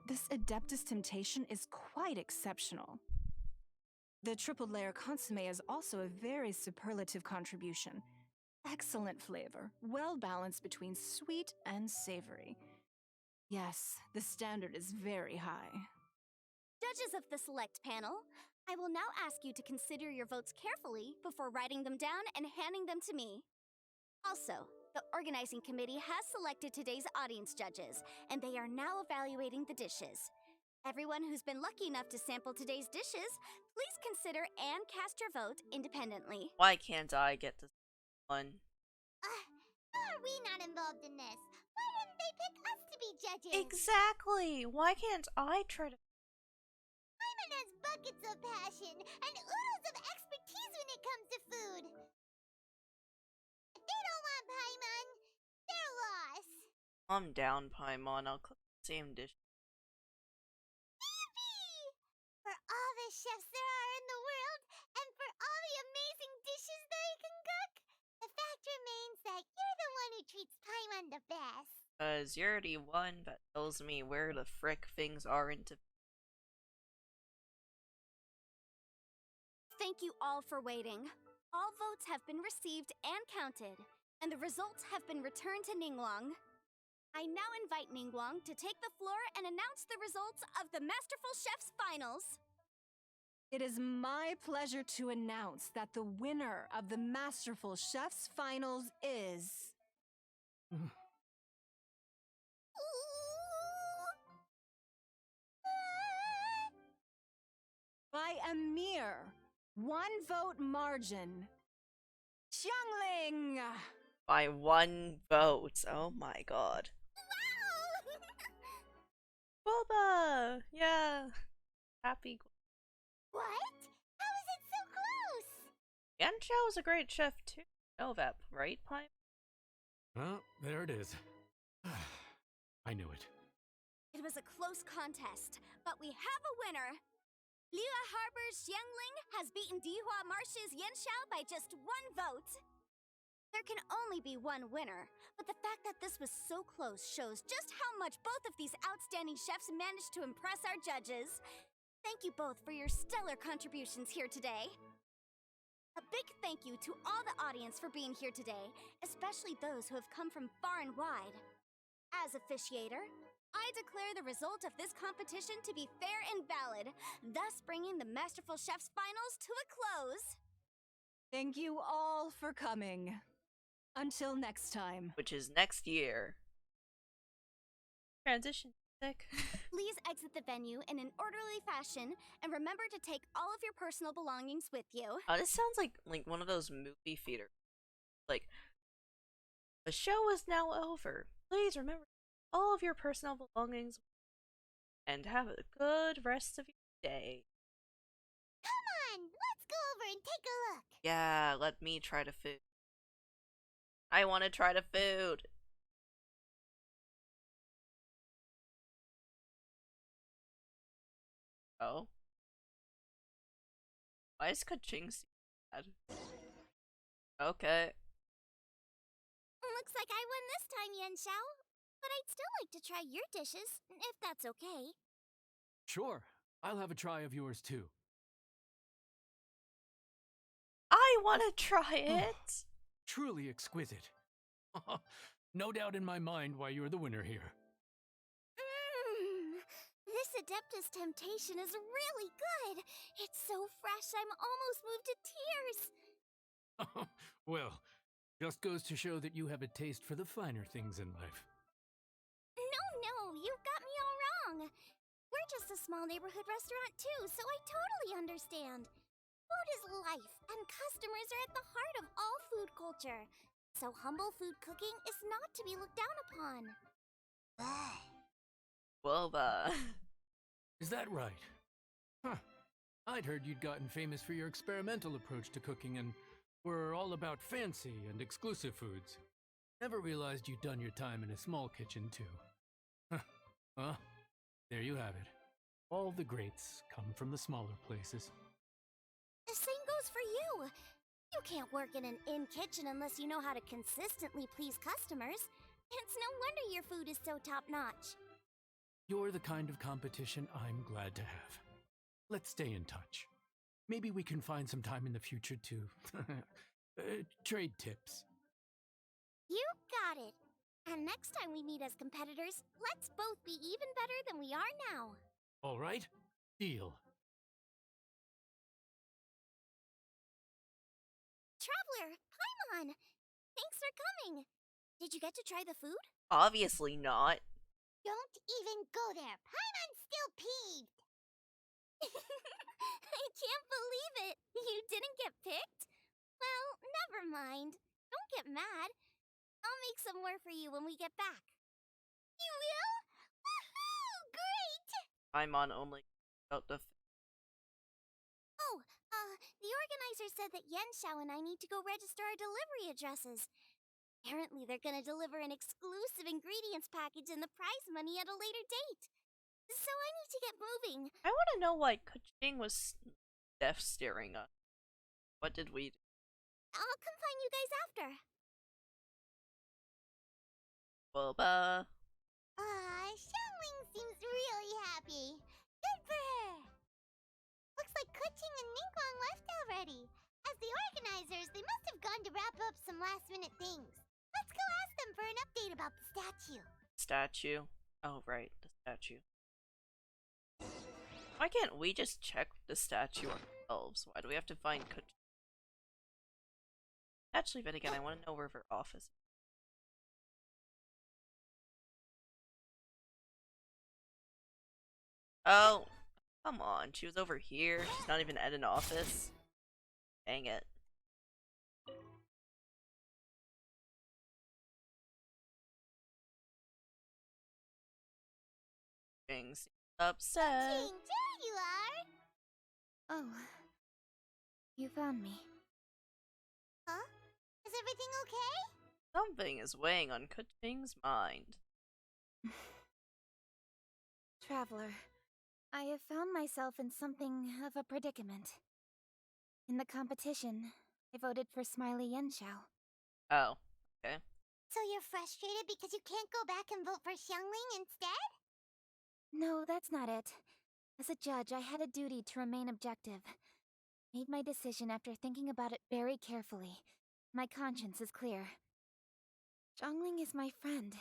This Adeptus Temptation is quite exceptional. The triple layer consomme is also a very superlative contribution. Excellent flavor, well balanced between sweet and savory. Yes, the standard is very high. Judges of the select panel, I will now ask you to consider your votes carefully before writing them down and handing them to me. Also, the organizing committee has selected today's audience judges, and they are now evaluating the dishes. Everyone who's been lucky enough to sample today's dishes, please consider and cast your vote independently. Why can't I get this one? How are we not involved in this? Why didn't they pick us to be judges? Exactly. Why can't I try to? Paimon has buckets of passion and oodles of expertise when it comes to food. If they don't want Paimon, they're lost. Calm down, Paimon. I'll cook the same dish. Yippee! For all the chefs there are in the world, and for all the amazing dishes they can cook, the fact remains that you're the one who treats Paimon the best. Cause you're the one that tells me where the frick things are into. Thank you all for waiting. All votes have been received and counted, and the results have been returned to Ningguang. I now invite Ningguang to take the floor and announce the results of the Masterful Chef's Finals. It is my pleasure to announce that the winner of the Masterful Chef's Finals is... by a mere 1 vote margin, Xiangling! By 1 vote. Oh my god. Wow! be. What? How is it so close? Yan Xiao is a great chef too. Know that, right, Pime? Well, there it is. I knew it. It was a close contest, but we have a winner. Liyue Harbor's Xiangling has beaten Dihua Marsh's Yanxiao by just 1 vote. There can only be one winner, but the fact that this was so close shows just how much both of these outstanding chefs managed to impress our judges. Thank you both for your stellar contributions here today. A big thank you to all the audience for being here today, especially those who have come from far and wide. As officiator, I declare the result of this competition to be fair and valid, thus bringing the Masterful Chefs Finals to a close. Thank you all for coming. Until next time. Which is next year. Transition music. Please exit the venue in an orderly fashion, and remember to take all of your personal belongings with you. Oh, this sounds like one of those movie theaters. Like, the show is now over. Please remember all of your personal belongings and have a good rest of your day. Come on, let's go over and take a look. Yeah, let me try the food. I want to try the food. Oh. Why is Kaching so bad? Okay. Looks like I won this time, Yanxiao. But I'd still like to try your dishes, if that's okay. Sure, I'll have a try of yours too. I want to try it. Truly exquisite. No doubt in my mind why you're the winner here. This Adeptus Temptation is really good. It's so fresh, I'm almost moved to tears. Well, just goes to show that you have a taste for the finer things in life. No, you got me all wrong. We're just a small neighborhood restaurant too, so I totally understand. Food is life, and customers are at the heart of all food culture. So humble food cooking is not to be looked down upon. Well, Is that right? Huh. I'd heard you'd gotten famous for your experimental approach to cooking and were all about fancy and exclusive foods. Never realized you'd done your time in a small kitchen, too. Huh. Well, there you have it. All the greats come from the smaller places. The same goes for you. You can't work in an inn kitchen unless you know how to consistently please customers. It's no wonder your food is so top-notch. You're the kind of competition I'm glad to have. Let's stay in touch. Maybe we can find some time in the future to trade tips. You got it. And next time we meet as competitors, let's both be even better than we are now. All right? Deal. Traveler, Paimon! Thanks for coming. Did you get to try the food? obviously not. Don't even go there. Paimon's still peeved. I can't believe it. You didn't get picked? Well, never mind. Don't get mad. I'll make some more for you when we get back. You will? Woohoo! Great! I'm on only about the. Oh, the organizer said that Yanxiao and I need to go register our delivery addresses. Apparently, they're gonna deliver an exclusive ingredients package and the prize money at a later date. So I need to get moving. I want to know why Kuching was deaf staring us. What did we do? I'll come find you guys after. Boba. Xiangling seems really happy. Good for her. Looks like Kuching and Ningguang left already. As the organizers, they must have gone to wrap up some last-minute things. Let's go ask them for an update about the statue. Statue. Oh, right, the statue. Why can't we just check the statue ourselves? Why do we have to find Kuching? Actually, but again, I want to know where her office is. Oh, come on. She was over here. She's not even at an office. Dang it. Things upset. Kuching, there you are. Oh. You found me. Huh? Is everything okay? Something is weighing on Ka-Ching's mind. Traveler, I have found myself in something of a predicament. In the competition, I voted for Smiley Yenshao. Oh, okay. So you're frustrated because you can't go back and vote for Xiangling instead? No, that's not it. As a judge, I had a duty to remain objective. Made my decision after thinking about it very carefully. My conscience is clear. Xiangling is my friend.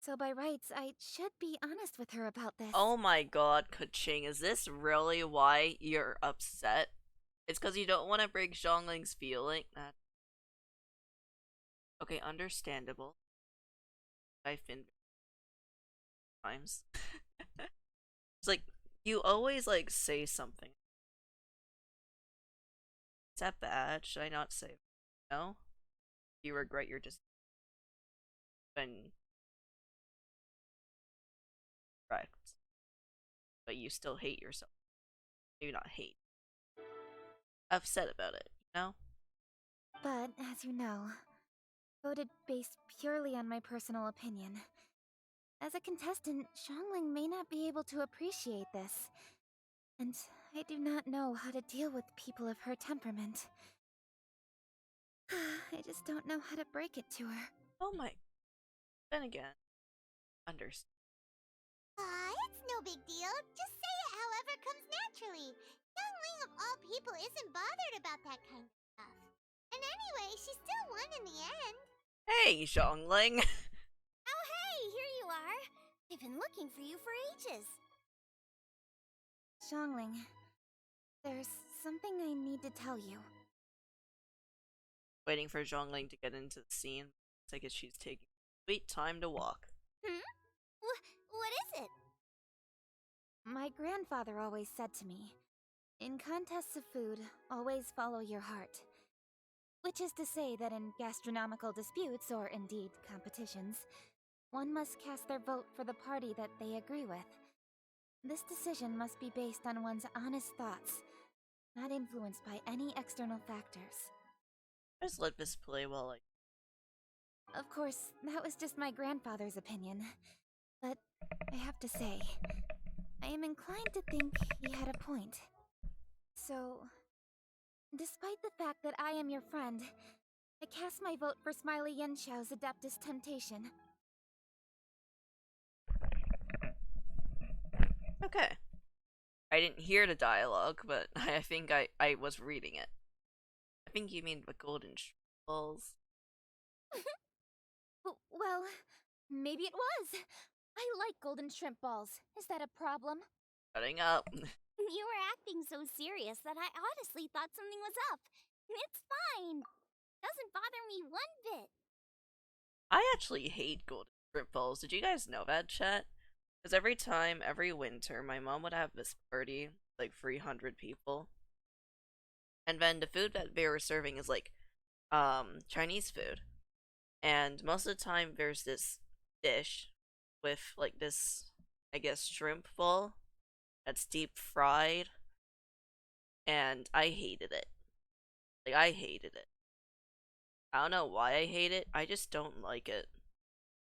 So by rights, I should be honest with her about this. Oh my god, Ka-Ching, is this really why you're upset? It's because you don't want to break Xiangling's feeling? Okay, understandable. I've been times. It's like, you always, like, say something. Is that bad? Should I not say? No? You regret your decision. When correct. But you still hate yourself. Maybe not hate. Upset about it, you know? But, as you know, voted based purely on my personal opinion. As a contestant, Xiangling may not be able to appreciate this. And I do not know how to deal with people of her temperament. I just don't know how to break it to her. Oh my. Then again, understand. It's no big deal. Just say it however comes naturally. Xiangling of all people isn't bothered about that kind of stuff. And anyway, she still won in the end. Hey, Xiangling! Oh hey, here you are. I've been looking for you for ages. Xiangling, there's something I need to tell you. Waiting for Xiangling to get into the scene. Looks like she's taking sweet time to walk. What is it? My grandfather always said to me, in contests of food, always follow your heart. Which is to say that in gastronomical disputes, or indeed competitions, one must cast their vote for the party that they agree with. This decision must be based on one's honest thoughts, not influenced by any external factors. Just let this play while Of course, that was just my grandfather's opinion. But I have to say, I am inclined to think he had a point. So, despite the fact that I am your friend, I cast my vote for Smiley Yenshao's Adeptus Temptation. Okay. I didn't hear the dialogue, but I think I was reading it. I think you mean the golden balls. Well, maybe it was. I like golden shrimp balls. Is that a problem? Shutting up. You were acting so serious that I honestly thought something was up. It's fine. Doesn't bother me one bit. I actually hate golden shrimp balls. Did you guys know that, chat? Because every time, every winter, my mom would have this party, like 300 people. And then the food that they were serving is like, Chinese food. And most of the time, there's this dish with like this, I guess, shrimp ball that's deep fried. And I hated it. Like, I hated it. I don't know why I hate it, I just don't like it.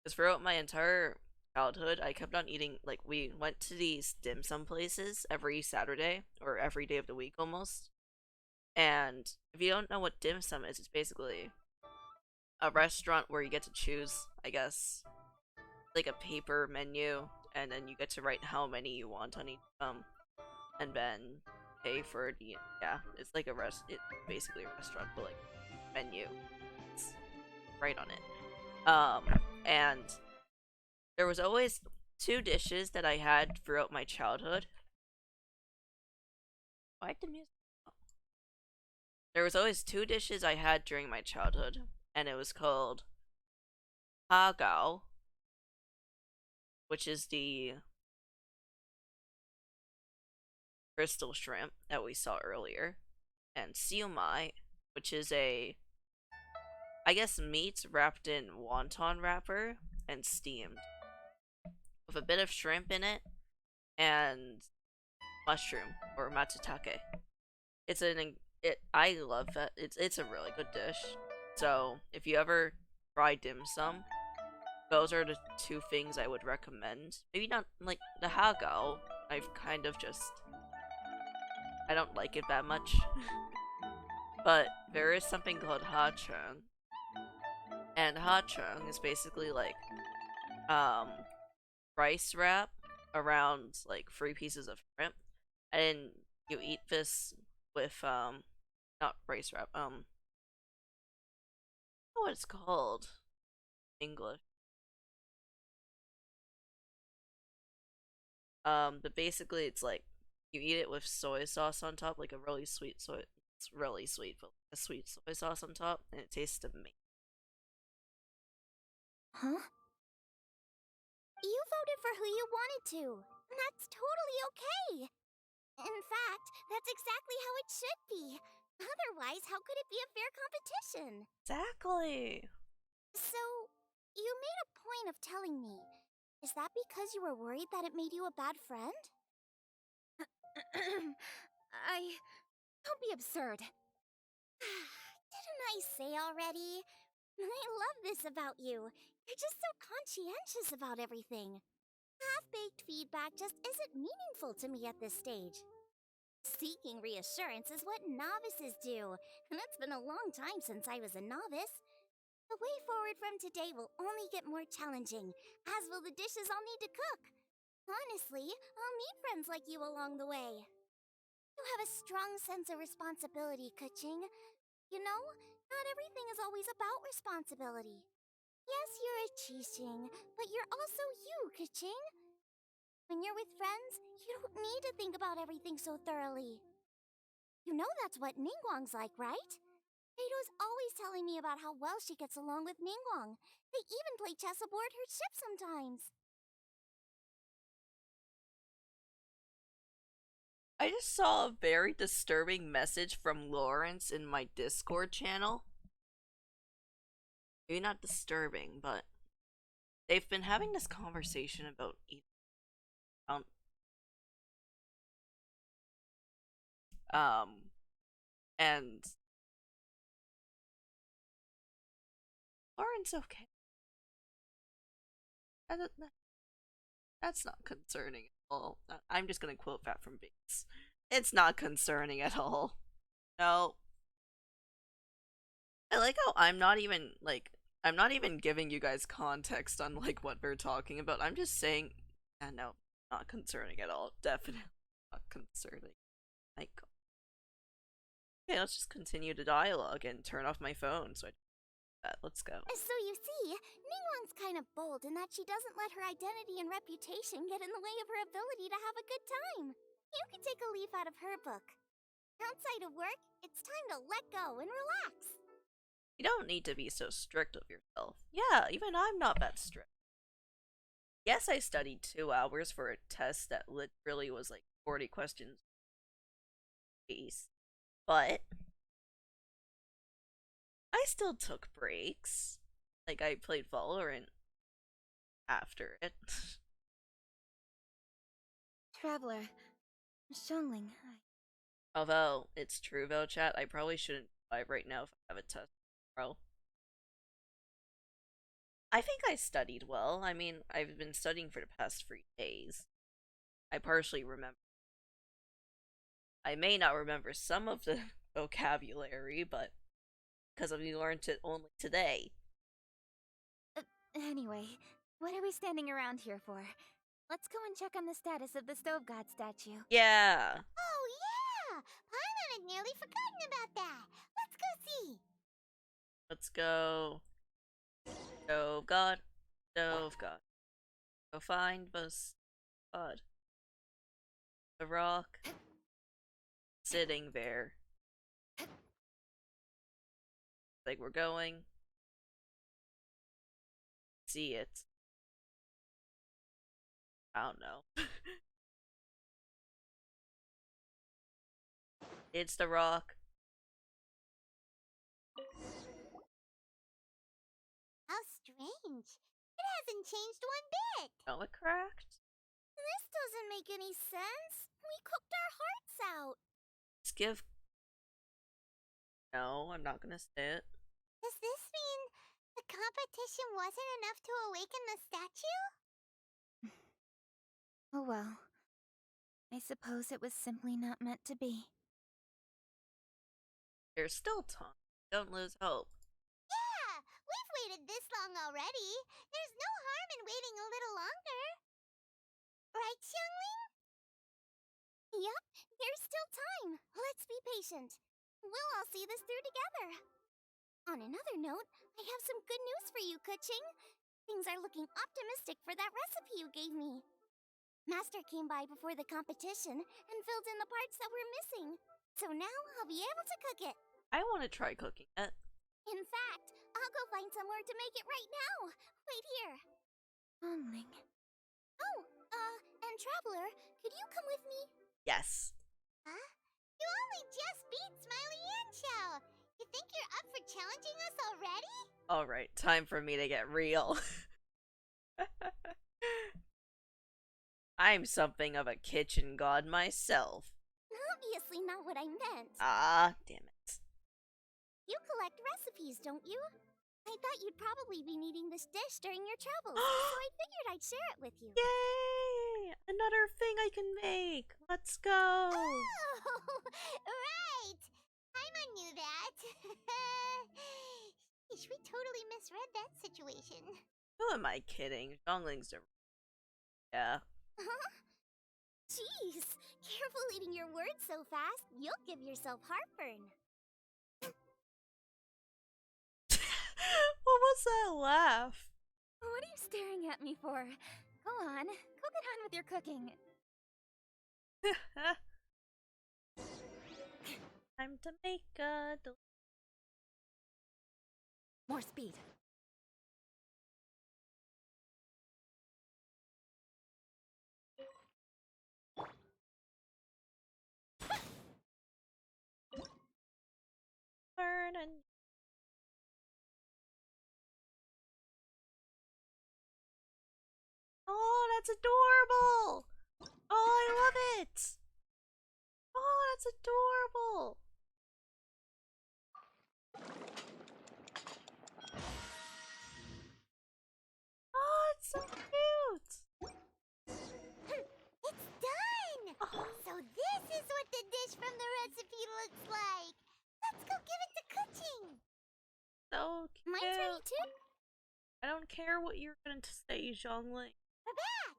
Because throughout my entire childhood, I kept on eating, like, we went to these dim sum places every Saturday, or every day of the week almost. And if you don't know what dim sum is, it's basically a restaurant where you get to choose, I guess, like a paper menu, and then you get to write how many you want on each and then pay for the, yeah, it's like it's basically a restaurant, but like menu, it's right on it. And there was always 2 dishes that I had throughout my childhood. Why the music? There was always 2 dishes I had during my childhood, and it was called hagao, which is the crystal shrimp that we saw earlier, and siumai, which is a, I guess, meat wrapped in wonton wrapper and steamed, with a bit of shrimp in it, and mushroom, or matsutake. It's I love that. It's a really good dish. So if you ever try dim sum, those are the two things I would recommend. Maybe not like the hagao. I've kind of just I don't like it that much. But there is something called hachung. And hachung is basically like rice wrap around like 3 pieces of shrimp. And you eat this with not rice wrap, I don't know what it's called in English. But basically it's like you eat it with soy sauce on top, like a really sweet soy. It's really sweet, but a sweet soy sauce on top, and it tastes amazing. Huh? You voted for who you wanted to. And that's totally okay. In fact, that's exactly how it should be. Otherwise, how could it be a fair competition? Exactly. So, you made a point of telling me. Is that because you were worried that it made you a bad friend? Don't be absurd. Didn't I say already? I love this about you. You're just so conscientious about everything. Half-baked feedback just isn't meaningful to me at this stage. Seeking reassurance is what novices do, and it's been a long time since I was a novice. The way forward from today will only get more challenging, as will the dishes I'll need to cook. Honestly, I'll need friends like you along the way. You have a strong sense of responsibility, Keqing. You know, not everything is always about responsibility. Yes, you're a Qixing, but you're also you, Keqing. When you're with friends, you don't need to think about everything so thoroughly. You know that's what Ningguang's like, right? Beto's always telling me about how well she gets along with Ningguang. They even play chess aboard her ship sometimes. I just saw a very disturbing message from Lawrence in my Discord channel. Maybe not disturbing, but they've been having this conversation about eating. And Lawrence, okay. That's not concerning at all. I'm just gonna quote that from Bates. It's not concerning at all. No. I like how I'm not even giving you guys context on like what we're talking about. I'm just saying, yeah, no, not concerning at all. Definitely not concerning. Like, okay, let's just continue the dialogue and turn off my phone. So let's go. So you see, Ningguang's kind of bold in that she doesn't let her identity and reputation get in the way of her ability to have a good time. You can take a leaf out of her book. Outside of work, it's time to let go and relax. You don't need to be so strict with yourself. Yeah, even I'm not that strict. Yes, I studied 2 hours for a test that literally was like 40 questions piece, but I still took breaks. Like, I played Valorant after it. Traveler, Xiangling, Although, it's true though, chat, I probably shouldn't live right now if I have a test tomorrow. I think I studied well. I mean, I've been studying for the past 3 days. I partially remember. I may not remember some of the vocabulary, but because we learned it only today. Anyway, what are we standing around here for? Let's go and check on the status of the Stove God statue. Yeah. Oh, yeah! Paimon had nearly forgotten about that. Let's go see. Let's go. Stove God. Stove God. Go find the spud. The rock. Sitting there. Like we're going. See it. I don't know. It's the rock. How strange. It hasn't changed one bit. Oh, it cracked. This doesn't make any sense. We cooked our hearts out. Just give No, I'm not gonna say it. Does this mean the competition wasn't enough to awaken the statue? Oh well. I suppose it was simply not meant to be. There's still time. Don't lose hope. Yeah, we've waited this long already. There's no harm in waiting a little longer. Right, Xiangling? Yup, there's still time. Let's be patient. We'll all see this through together. On another note, I have some good news for you, Kuching. Things are looking optimistic for that recipe you gave me. Master came by before the competition and filled in the parts that were missing. So now I'll be able to cook it. I want to try cooking it. In fact, I'll go find somewhere to make it right now. Wait here. Ongling. Oh, and Traveler, could you come with me? Yes. Huh? You only just beat Smiley Yanchow. You think you're up for challenging us already? Alright, time for me to get real. I'm something of a kitchen god myself. Obviously not what I meant. Ah, damn it. You collect recipes, don't you? I thought you'd probably be needing this dish during your travels, so I figured I'd share it with you. Yay! Another thing I can make. Let's go. Oh, right! Paimon knew that. Sheesh, we totally misread that situation. Who am I kidding? Zhongling's a... Yeah. Huh? Jeez, careful eating your words so fast, you'll give yourself heartburn. What was that laugh? What are you staring at me for? Go on, go get on with your cooking. Time to make a... More speed. Burning. Oh, that's adorable! Oh, I love it! Oh, that's adorable! Oh, it's so cute! It's done! So this is what the dish from the recipe looks like. Let's go give it to Kuching. So cute. Mine's ready too. I don't care what you're going to say, Zhongling. We're back.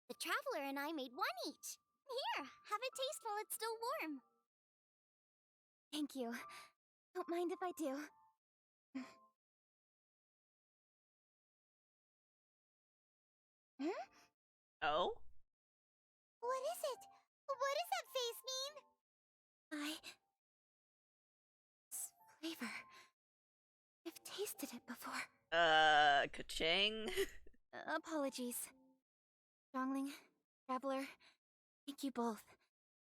The Traveler and I made one each. Here, have a taste while it's still warm. Thank you. Don't mind if I do. Oh? What is it? What does that face mean? It's flavor. I've tasted it before. Ka-ching? Apologies. Strongling, Traveler, thank you both.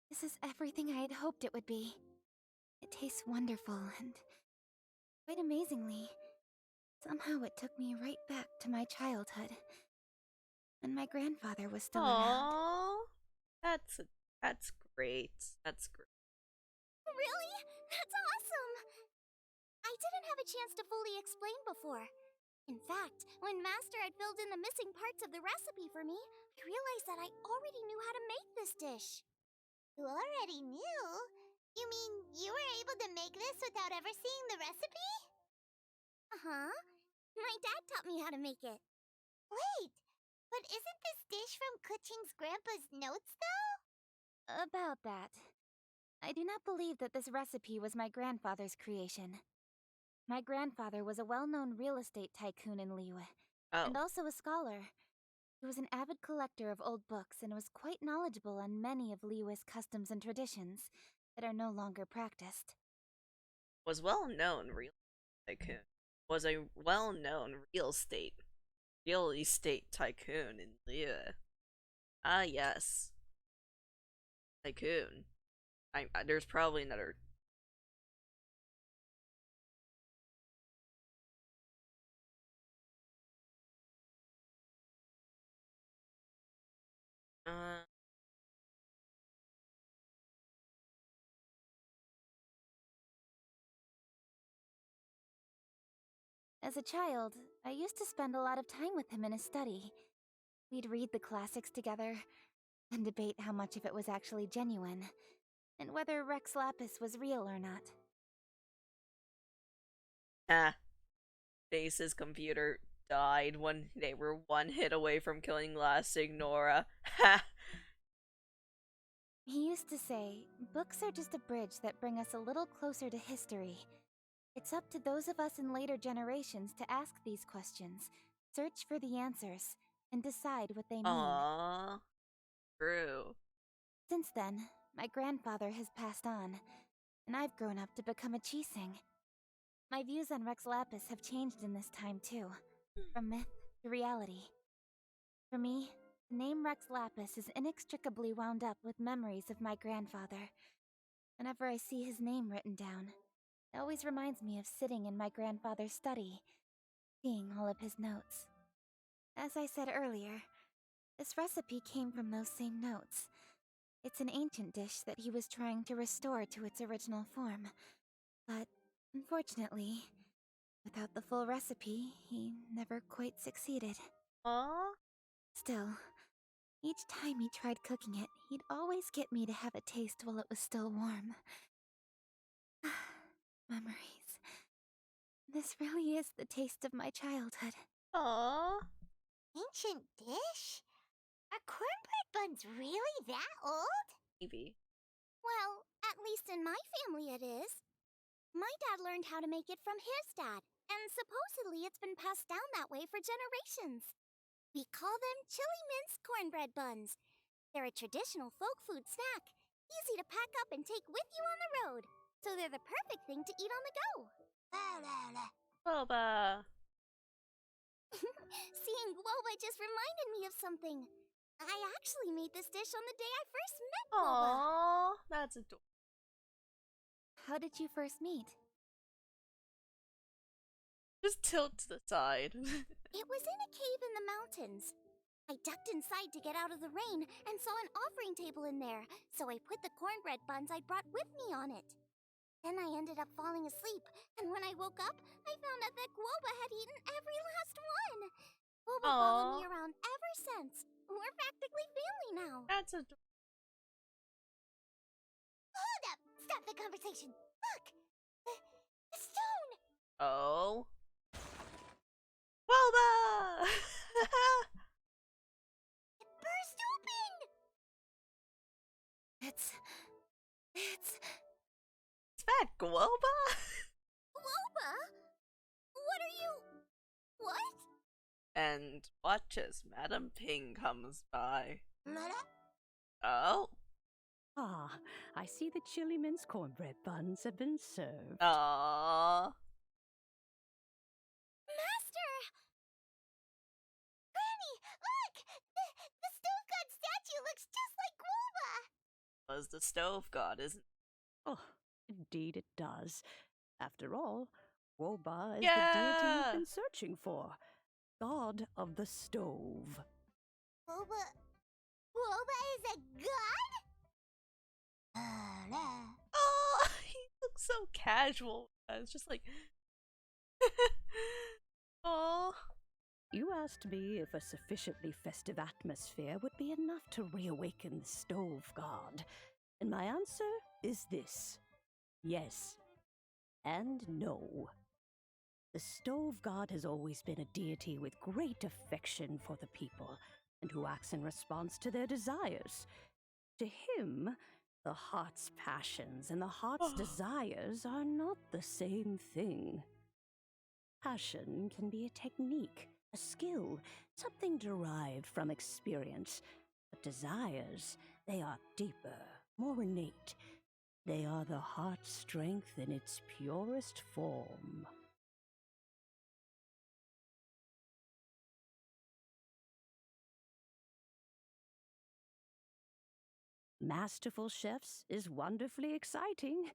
This is everything I had hoped it would be. It tastes wonderful and quite amazingly. Somehow it took me right back to my childhood. When my grandfather was still around. Aww. That's great. That's great. Really? That's awesome! I didn't have a chance to fully explain before. In fact, when Master had filled in the missing parts of the recipe for me, I realized that I already knew how to make this dish. You already knew? You mean you were able to make this without ever seeing the recipe? Uh-huh. My dad taught me how to make it. Wait, but isn't this dish from Kuching's grandpa's notes, though? About that. I do not believe that this recipe was my grandfather's creation. My grandfather was a well-known real estate tycoon in Liyue, Oh. and also a scholar. He was an avid collector of old books and was quite knowledgeable on many of Liyue's customs and traditions that are no longer practiced. Was well-known real tycoon. Was a well-known real estate tycoon in Liyue. Ah, yes. Tycoon. There's probably another. Uh, As a child, I used to spend a lot of time with him in his study. We'd read the classics together and debate how much of it was actually genuine, and whether Rex Lapis was real or not. Ah, Face's computer died when they were one hit away from killing Last Ignora. Ha! He used to say, books are just a bridge that bring us a little closer to history. It's up to those of us in later generations to ask these questions, search for the answers, and decide what they mean. Aww. True. Since then, my grandfather has passed on, and I've grown up to become a Chiseng. My views on Rex Lapis have changed in this time too, from myth to reality. For me, the name Rex Lapis is inextricably wound up with memories of my grandfather. Whenever I see his name written down, it always reminds me of sitting in my grandfather's study, seeing all of his notes. As I said earlier, this recipe came from those same notes. It's an ancient dish that he was trying to restore to its original form. But, unfortunately, without the full recipe, he never quite succeeded. Aww. Still, each time he tried cooking it, he'd always get me to have a taste while it was still warm. Memories. This really is the taste of my childhood. Aww. Ancient dish? Are cornbread buns really that old? Maybe. Well, at least in my family it is. My dad learned how to make it from his dad, and supposedly it's been passed down that way for generations. We call them chili mince cornbread buns. They're a traditional folk food snack, easy to pack up and take with you on the road, so they're the perfect thing to eat on the go. Boba. Seeing Woba just reminded me of something. I actually made this dish on the day I first met Woba. Aww. That's adorable. How did you first meet? Just tilt to the side. It was in a cave in the mountains. I ducked inside to get out of the rain and saw an offering table in there, so I put the cornbread buns I'd brought with me on it. Then I ended up falling asleep, and when I woke up, I found out that Guoba had eaten every last one. Guoba followed me around ever since. We're practically family now. That's adorable. Hold up! Stop the conversation. Look! The stone! Oh. Boba! It burst open! It's that Guoba? Guoba? What are you... What? And watch as Madam Ping comes by. Mother? Oh. Ah, I see the chili mince cornbread buns have been served. Aww. Master! Granny, look! The stove god statue looks just like Guoba! Was the stove god, isn't it? Oh, indeed it does. After all, Woba is the deity you've been searching for. God of the stove. Guoba is a god? Oh, he looks so casual. It's just like... Oh. You asked me if a sufficiently festive atmosphere would be enough to reawaken the stove god. And my answer is this. Yes. And no. The stove god has always been a deity with great affection for the people, and who acts in response to their desires. To him, the heart's passions and the heart's desires are not the same thing. Passion can be a technique, a skill, something derived from experience. But desires, they are deeper, more innate. They are the heart's strength in its purest form. Masterful Chefs is wonderfully exciting,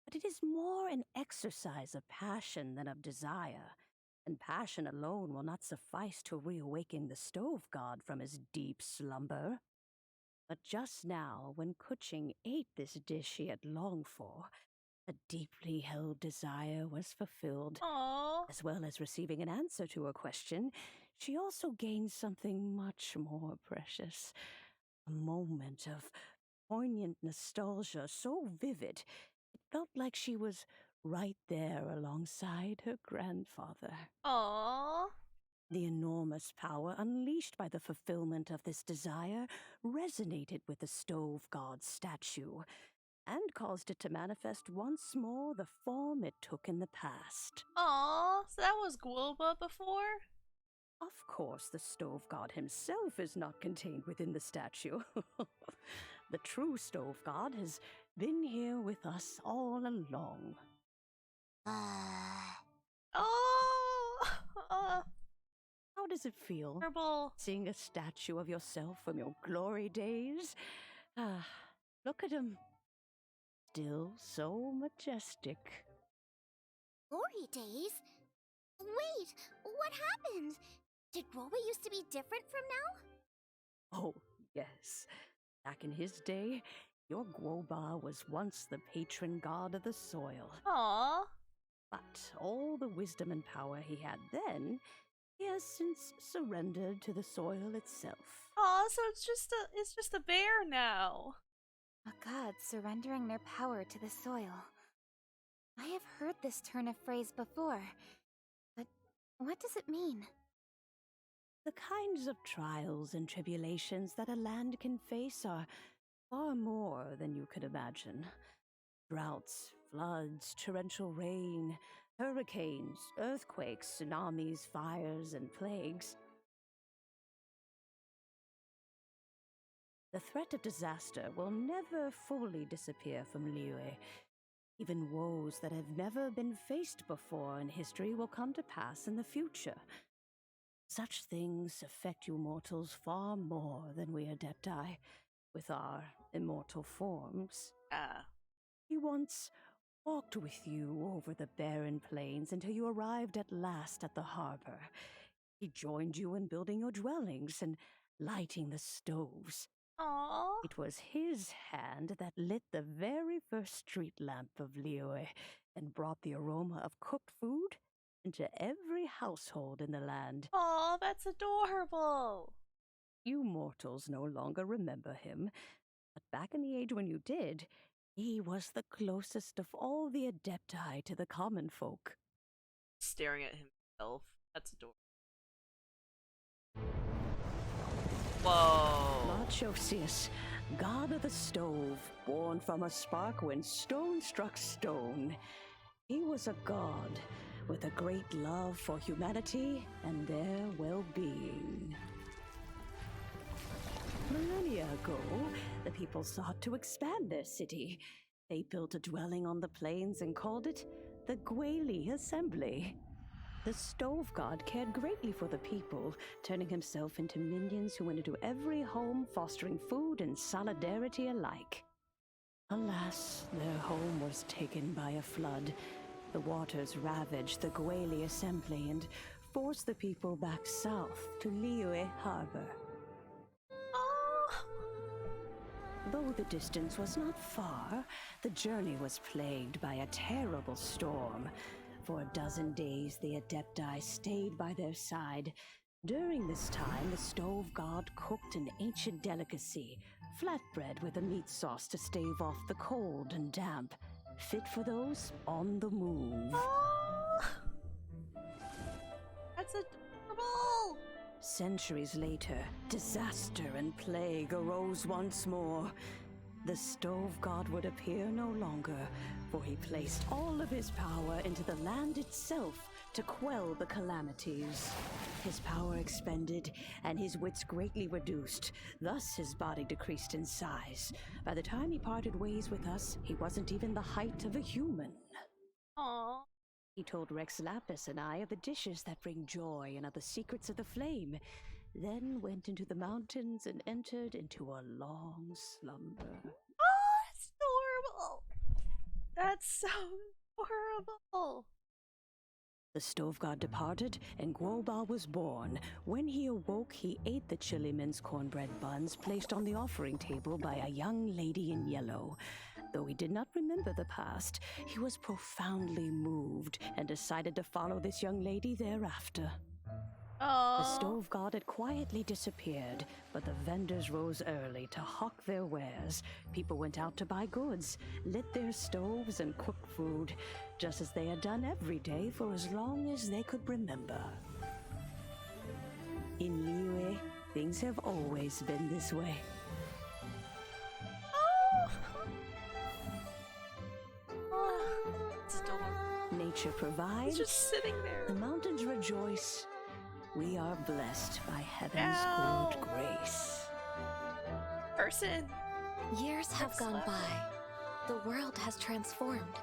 but it is more an exercise of passion than of desire, and passion alone will not suffice to reawaken the stove god from his deep slumber. But just now, when Kuching ate this dish he had longed for, A deeply held desire was fulfilled. Aww. As well as receiving an answer to her question, she also gained something much more precious. A moment of poignant nostalgia so vivid, it felt like she was right there alongside her grandfather. Aww. The enormous power unleashed by the fulfillment of this desire resonated with the Stove God's statue and caused it to manifest once more the form it took in the past. Aww. So that was Gwilba before? Of course, the Stove God himself is not contained within the statue. The true Stove God has been here with us all along. Oh. How does it feel? Terrible. Seeing a statue of yourself from your glory days? Look at him. Still so majestic. Glory days? Wait, what happened? Did Groba used to be different from now? Oh, yes. Back in his day, your Gwoba was once the patron god of the soil. Aww. But all the wisdom and power he had then, he has since surrendered to the soil itself. Aw, so it's just a bear now. A god surrendering their power to the soil. I have heard this turn of phrase before, but what does it mean? The kinds of trials and tribulations that a land can face are far more than you could imagine. Droughts, floods, torrential rain, hurricanes, earthquakes, tsunamis, fires, and plagues. The threat of disaster will never fully disappear from Liyue. Even woes that have never been faced before in history will come to pass in the future. Such things affect you mortals far more than we Adepti, with our immortal forms. He once walked with you over the barren plains until you arrived at last at the harbor. He joined you in building your dwellings and lighting the stoves. Aww. It was his hand that lit the very first street lamp of Liyue and brought the aroma of cooked food into every household in the land. Aw, that's adorable. You mortals no longer remember him, but back in the age when you did, he was the closest of all the Adepti to the common folk. Staring at himself. That's adorable. Whoa. Lachosius, god of the stove, born from a spark when stone struck stone. He was a god with a great love for humanity and their well-being. Millennia ago, the people sought to expand their city. They built a dwelling on the plains and called it the Gweli Assembly. The Stove God cared greatly for the people, turning himself into minions who went into every home, fostering food and solidarity alike. Alas, their home was taken by a flood. The waters ravaged the Gweli Assembly and forced the people back south to Liyue Harbor. Though the distance was not far, the journey was plagued by a terrible storm. For a dozen days, the Adepti stayed by their side. During this time, the Stove God cooked an ancient delicacy, flatbread with a meat sauce to stave off the cold and damp, fit for those on the move. That's adorable! Centuries later, disaster and plague arose once more. The Stove God would appear no longer, for he placed all of his power into the land itself to quell the calamities. His power expended, and his wits greatly reduced. Thus his body decreased in size. By the time he parted ways with us, he wasn't even the height of a human. Aww. He told Rex Lapis and I of the dishes that bring joy and of the secrets of the flame, then went into the mountains and entered into a long slumber. Oh, that's adorable! That's so adorable! The Stove God departed, and Gwoba was born. When he awoke, he ate the Chiliman's cornbread buns placed on the offering table by a young lady in yellow. Though he did not remember the past, he was profoundly moved and decided to follow this young lady thereafter. The Oh. stove god had quietly disappeared, but the vendors rose early to hawk their wares. People went out to buy goods, lit their stoves, and cooked food, just as they had done every day for as long as they could remember. In Liyue, things have always been this way. Nature provides. He's just sitting there. The mountains rejoice. We are blessed by heaven's No. good grace. Person. Years have Next gone level. by. The world has transformed,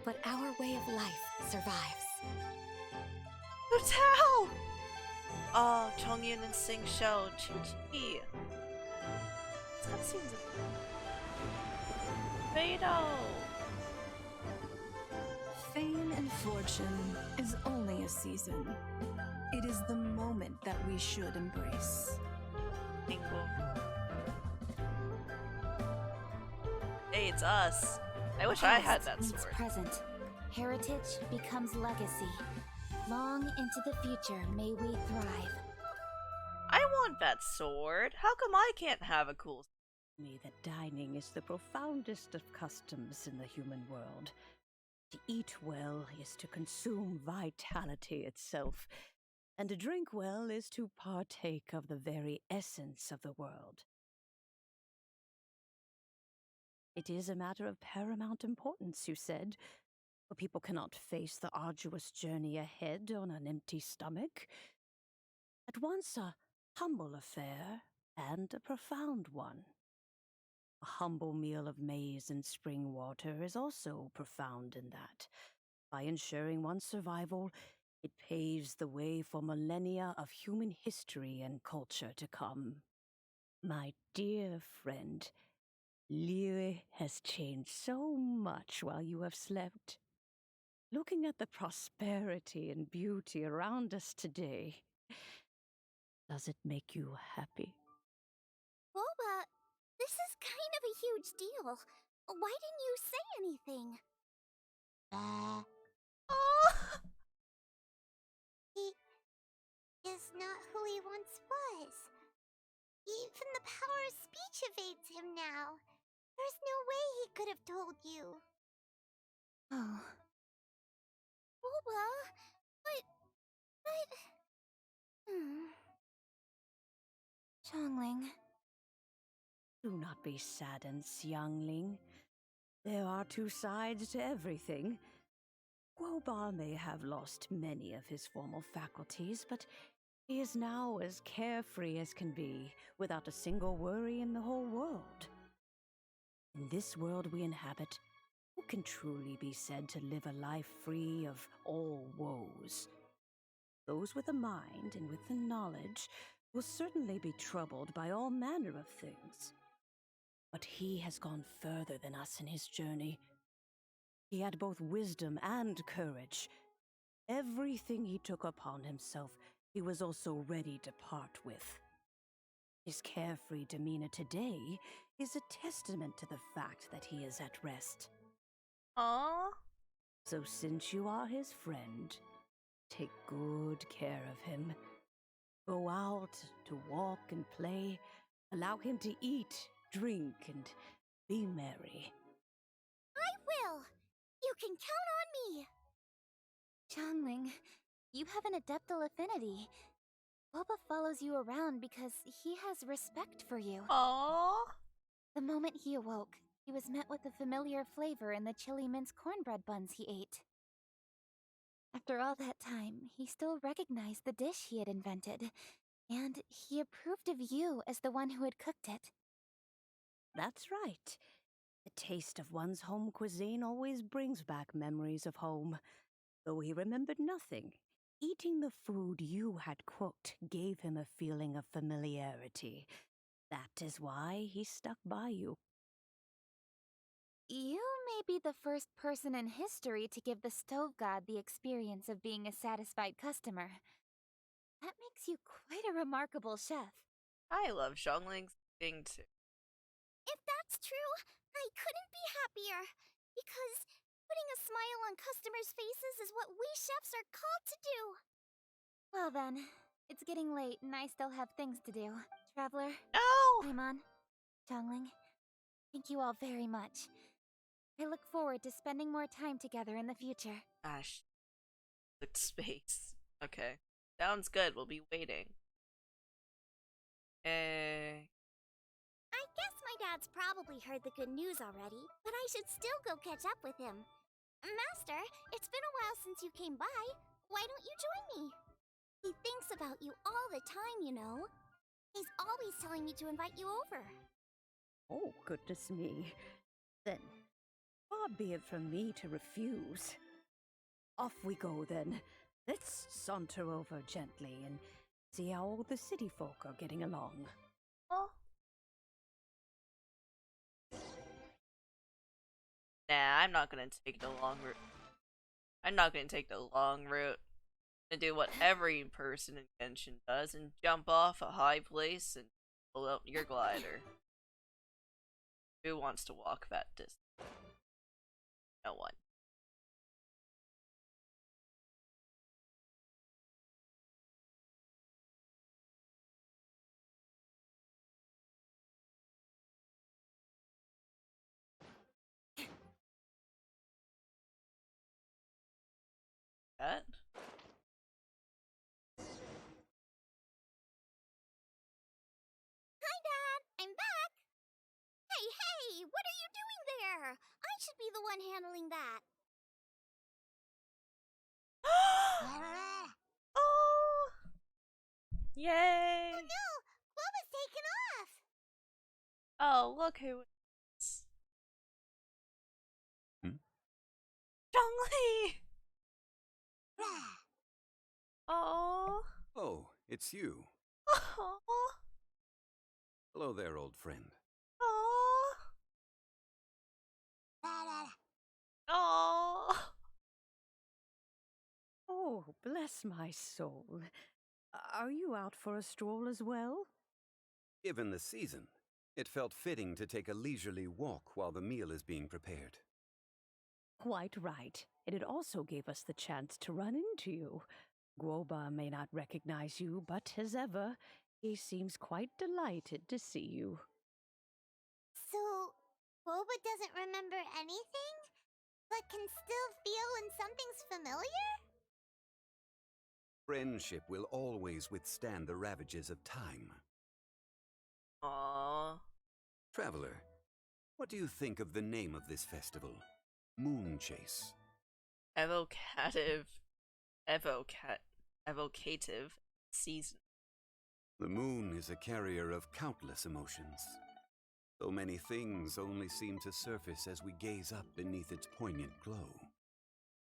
but our way of life survives. Hotel! Oh, Chongyun and Sing Show. Chi-Chi. This cutscene's Vado. Fame and fortune is only a season. It is the moment that we should embrace. Tinkle. Hey, it's us. I wish I had that meets sword. present. Heritage becomes legacy. Long into the future, may we thrive. I want that sword. How come I can't have a cool Me that dining is the profoundest of customs in the human world. To eat well is to consume vitality itself, and to drink well is to partake of the very essence of the world. It is a matter of paramount importance, you said, for people cannot face the arduous journey ahead on an empty stomach. At once a humble affair and a profound one. A humble meal of maize and spring water is also profound in that. By ensuring one's survival, it paves the way for millennia of human history and culture to come. My dear friend, Liyue has changed so much while you have slept. Looking at the prosperity and beauty around us today, does it make you happy? Boba, this is kind of a huge deal. Why didn't you say anything? He is not who he once was. Even the power of speech evades him now. There's no way he could have told you. Oh, Boba, but... Chongling. Do not be saddened, Xiangling. There are two sides to everything. Guoba may have lost many of his formal faculties, but he is now as carefree as can be, without a single worry in the whole world. In this world we inhabit, who can truly be said to live a life free of all woes? Those with a mind and with the knowledge will certainly be troubled by all manner of things. But he has gone further than us in his journey. He had both wisdom and courage. Everything he took upon himself, he was also ready to part with. His carefree demeanor today is a testament to the fact that he is at rest. Aww. So since you are his friend, take good care of him. Go out to walk and play. Allow him to eat, drink, and be merry. I will! You can count on me! Chongling, you have an adeptal affinity. Boba follows you around because he has respect for you. Aww. The moment he awoke, he was met with a familiar flavor in the chili mince cornbread buns he ate. After all that time, he still recognized the dish he had invented, and he approved of you as the one who had cooked it. That's right. The taste of one's home cuisine always brings back memories of home. Though he remembered nothing, eating the food you had cooked gave him a feeling of familiarity. That is why he stuck by you. You may be the first person in history to give the stove god the experience of being a satisfied customer. That makes you quite a remarkable chef. I love Zhongling's thing too. If that's true, I couldn't be happier. Because putting a smile on customers' faces is what we chefs are called to do. Well then, it's getting late and I still have things to do. Traveler, No! Paimon, Zhongling, thank you all very much. I look forward to spending more time together in the future. Ash. Look space. Okay. Sounds good. We'll be waiting. I guess my dad's probably heard the good news already, but I should still go catch up with him. Master, it's been a while since you came by. Why don't you join me? He thinks about you all the time, you know. He's always telling me to invite you over. Oh, goodness me. Then, far be it from me to refuse. Off we go then. Let's saunter over gently and see how all the city folk are getting along. Oh. Nah, I'm not gonna take the long route. I'm not gonna take the long route. I'm gonna do what every person in Genshin does and jump off a high place and pull out your glider. Who wants to walk that distance? No one. That? Hi, Dad! I'm back! Hey, what are you doing there? I should be the one handling that. Oh! Yay! Oh no! Quova's taken off! Oh, look who it is. Hmm? Zhongli! Oh. Oh, it's you. Oh. Hello there, old friend. Oh. Oh. Oh, bless my soul. Are you out for a stroll as well? Given the season, it felt fitting to take a leisurely walk while the meal is being prepared. Quite right. And it also gave us the chance to run into you. Guoba may not recognize you, but as ever, he seems quite delighted to see you. So, Quoba doesn't remember anything? But can still feel when something's familiar? Friendship will always withstand the ravages of time. Aww. Traveler, what do you think of the name of this festival? Moon Chase. Evocative season. The moon is a carrier of countless emotions. So many things only seem to surface as we gaze up beneath its poignant glow.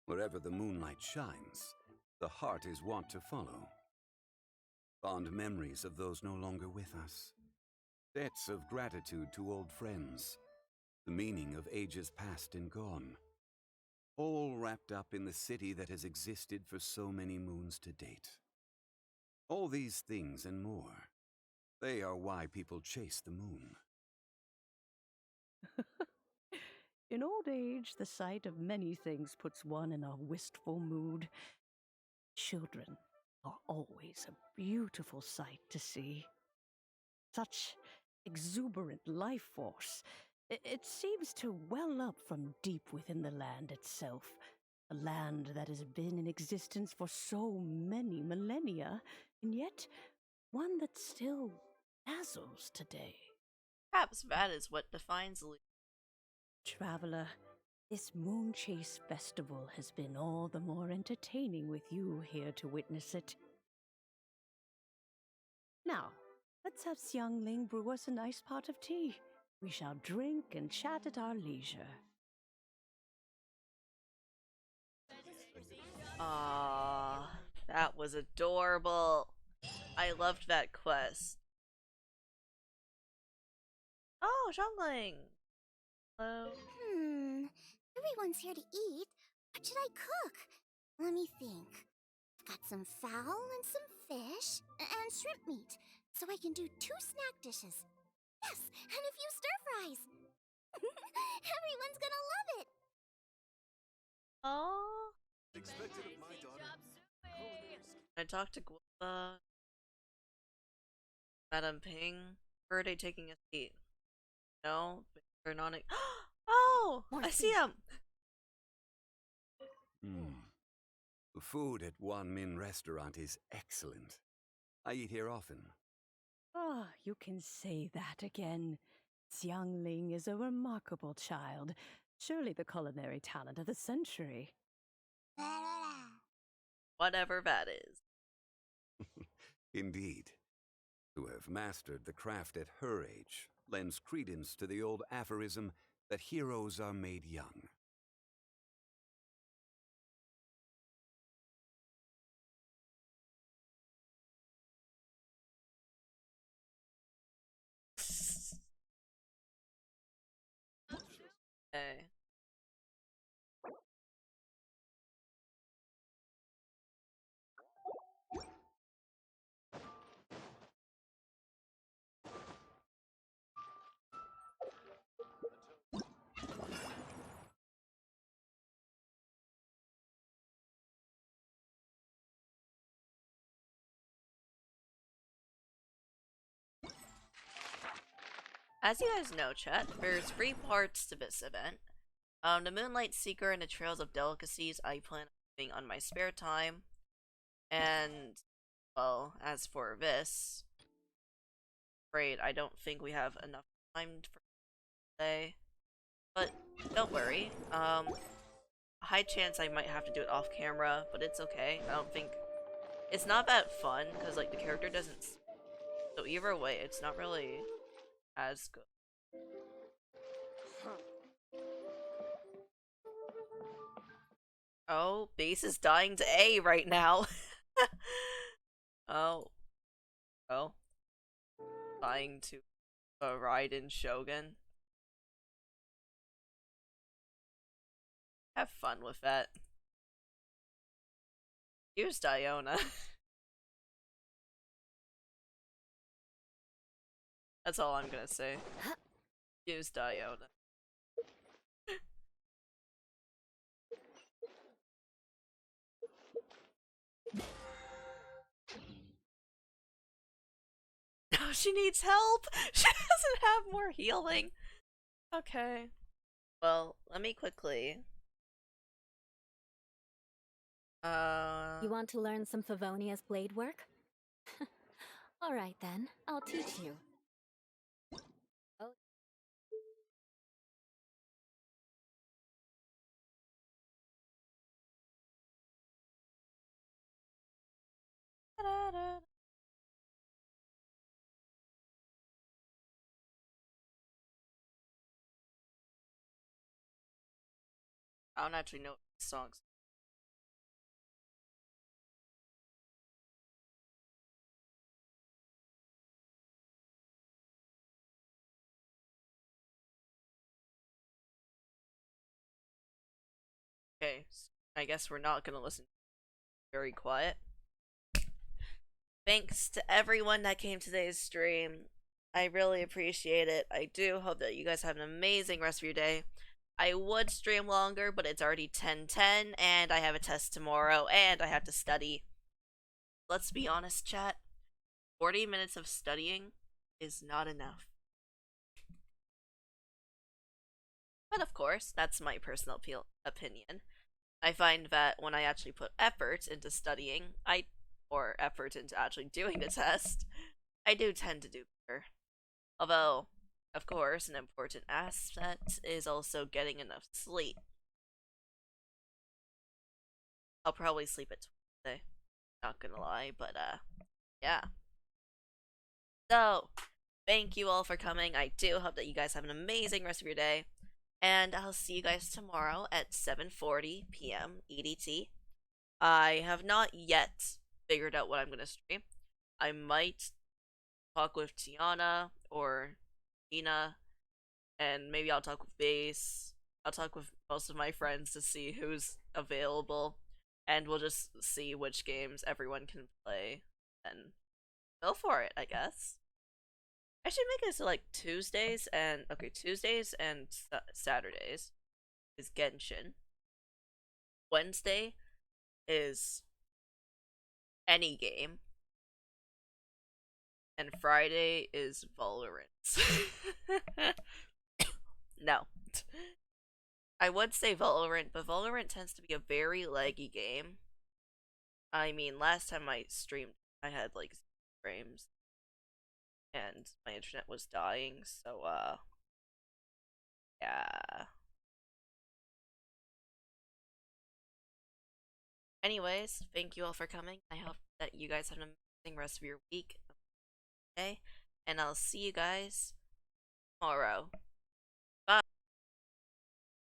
Wherever the moonlight shines, the heart is wont to follow. Fond memories of those no longer with us. Debts of gratitude to old friends. The meaning of ages past and gone. All wrapped up in the city that has existed for so many moons to date. All these things and more, they are why people chase the moon. In old age, the sight of many things puts one in a wistful mood. Children are always a beautiful sight to see. Such exuberant life force. It seems to well up from deep within the land itself. A land that has been in existence for so many millennia, and yet one that still dazzles today. Perhaps that is what defines Lee. Traveler, this Moonchase Festival has been all the more entertaining with you here to witness it. Now, let's have Xiangling brew us a nice pot of tea. We shall drink and chat at our leisure. Ah, that was adorable. I loved that quest. Oh, Zhongling. Hello. Everyone's here to eat. What should I cook? Let me think. I've got some fowl and some fish and shrimp meat, so I can do 2 snack dishes. Yes, and a few stir fries. Everyone's gonna love it. Oh. Expected of my daughter. I talked to Gwilda, Madame Ping. Where are they taking a seat? No, they're not. Oh, I see him. The food at Wan Min restaurant is excellent. I eat here often. Ah, you can say that again. Xiangling is a remarkable child. Surely the culinary talent of the century. Whatever that is. Indeed. To have mastered the craft at her age lends credence to the old aphorism that heroes are made young. Okay. As you guys know, chat, there's 3 parts to this event. The Moonlight Seeker and the Trails of Delicacies I plan on doing on my spare time. And, well, as for this, afraid I don't think we have enough time for today. But don't worry. High chance I might have to do it off camera, but it's okay. I don't think it's not that fun because like the character doesn't. So either way, it's not really as good. Oh, base is dying to A right now. Oh. Oh. Dying to a Raiden Shogun. Have fun with that. Use Diona. That's all I'm gonna say. Use Diona. Oh, she needs help! She doesn't have more healing! Okay. Well, let me quickly... You want to learn some Favonia's blade work? Alright then, I'll teach you. Oh. I don't actually know the songs. Okay, so I guess we're not gonna listen. Very quiet. Thanks to everyone that came to today's stream. I really appreciate it. I do hope that you guys have an amazing rest of your day. I would stream longer, but it's already 10:10, and I have a test tomorrow, and I have to study. Let's be honest, chat. 40 minutes of studying is not enough. But of course, that's my personal opinion. I find that when I actually put effort into studying, or effort into actually doing the test, I do tend to do better. Although, of course, an important aspect is also getting enough sleep. I'll probably sleep at 12 today. Not gonna lie, but yeah. So, thank you all for coming. I do hope that you guys have an amazing rest of your day. And I'll see you guys tomorrow at 7:40 p.m. EDT. I have not yet figured out what I'm going to stream. I might talk with Tiana or Ina, and maybe I'll talk with Base. I'll talk with most of my friends to see who's available, and we'll just see which games everyone can play, and go for it, I guess. I should make it so like Tuesdays and Saturdays is Genshin. Wednesday is any game. And Friday is Valorant. No. I would say Valorant, but Valorant tends to be a very laggy game. I mean, last time I streamed, I had like 0 frames. And my internet was dying, so, yeah. Anyways, thank you all for coming. I hope that you guys have an amazing rest of your week. Okay? And I'll see you guys tomorrow. Bye.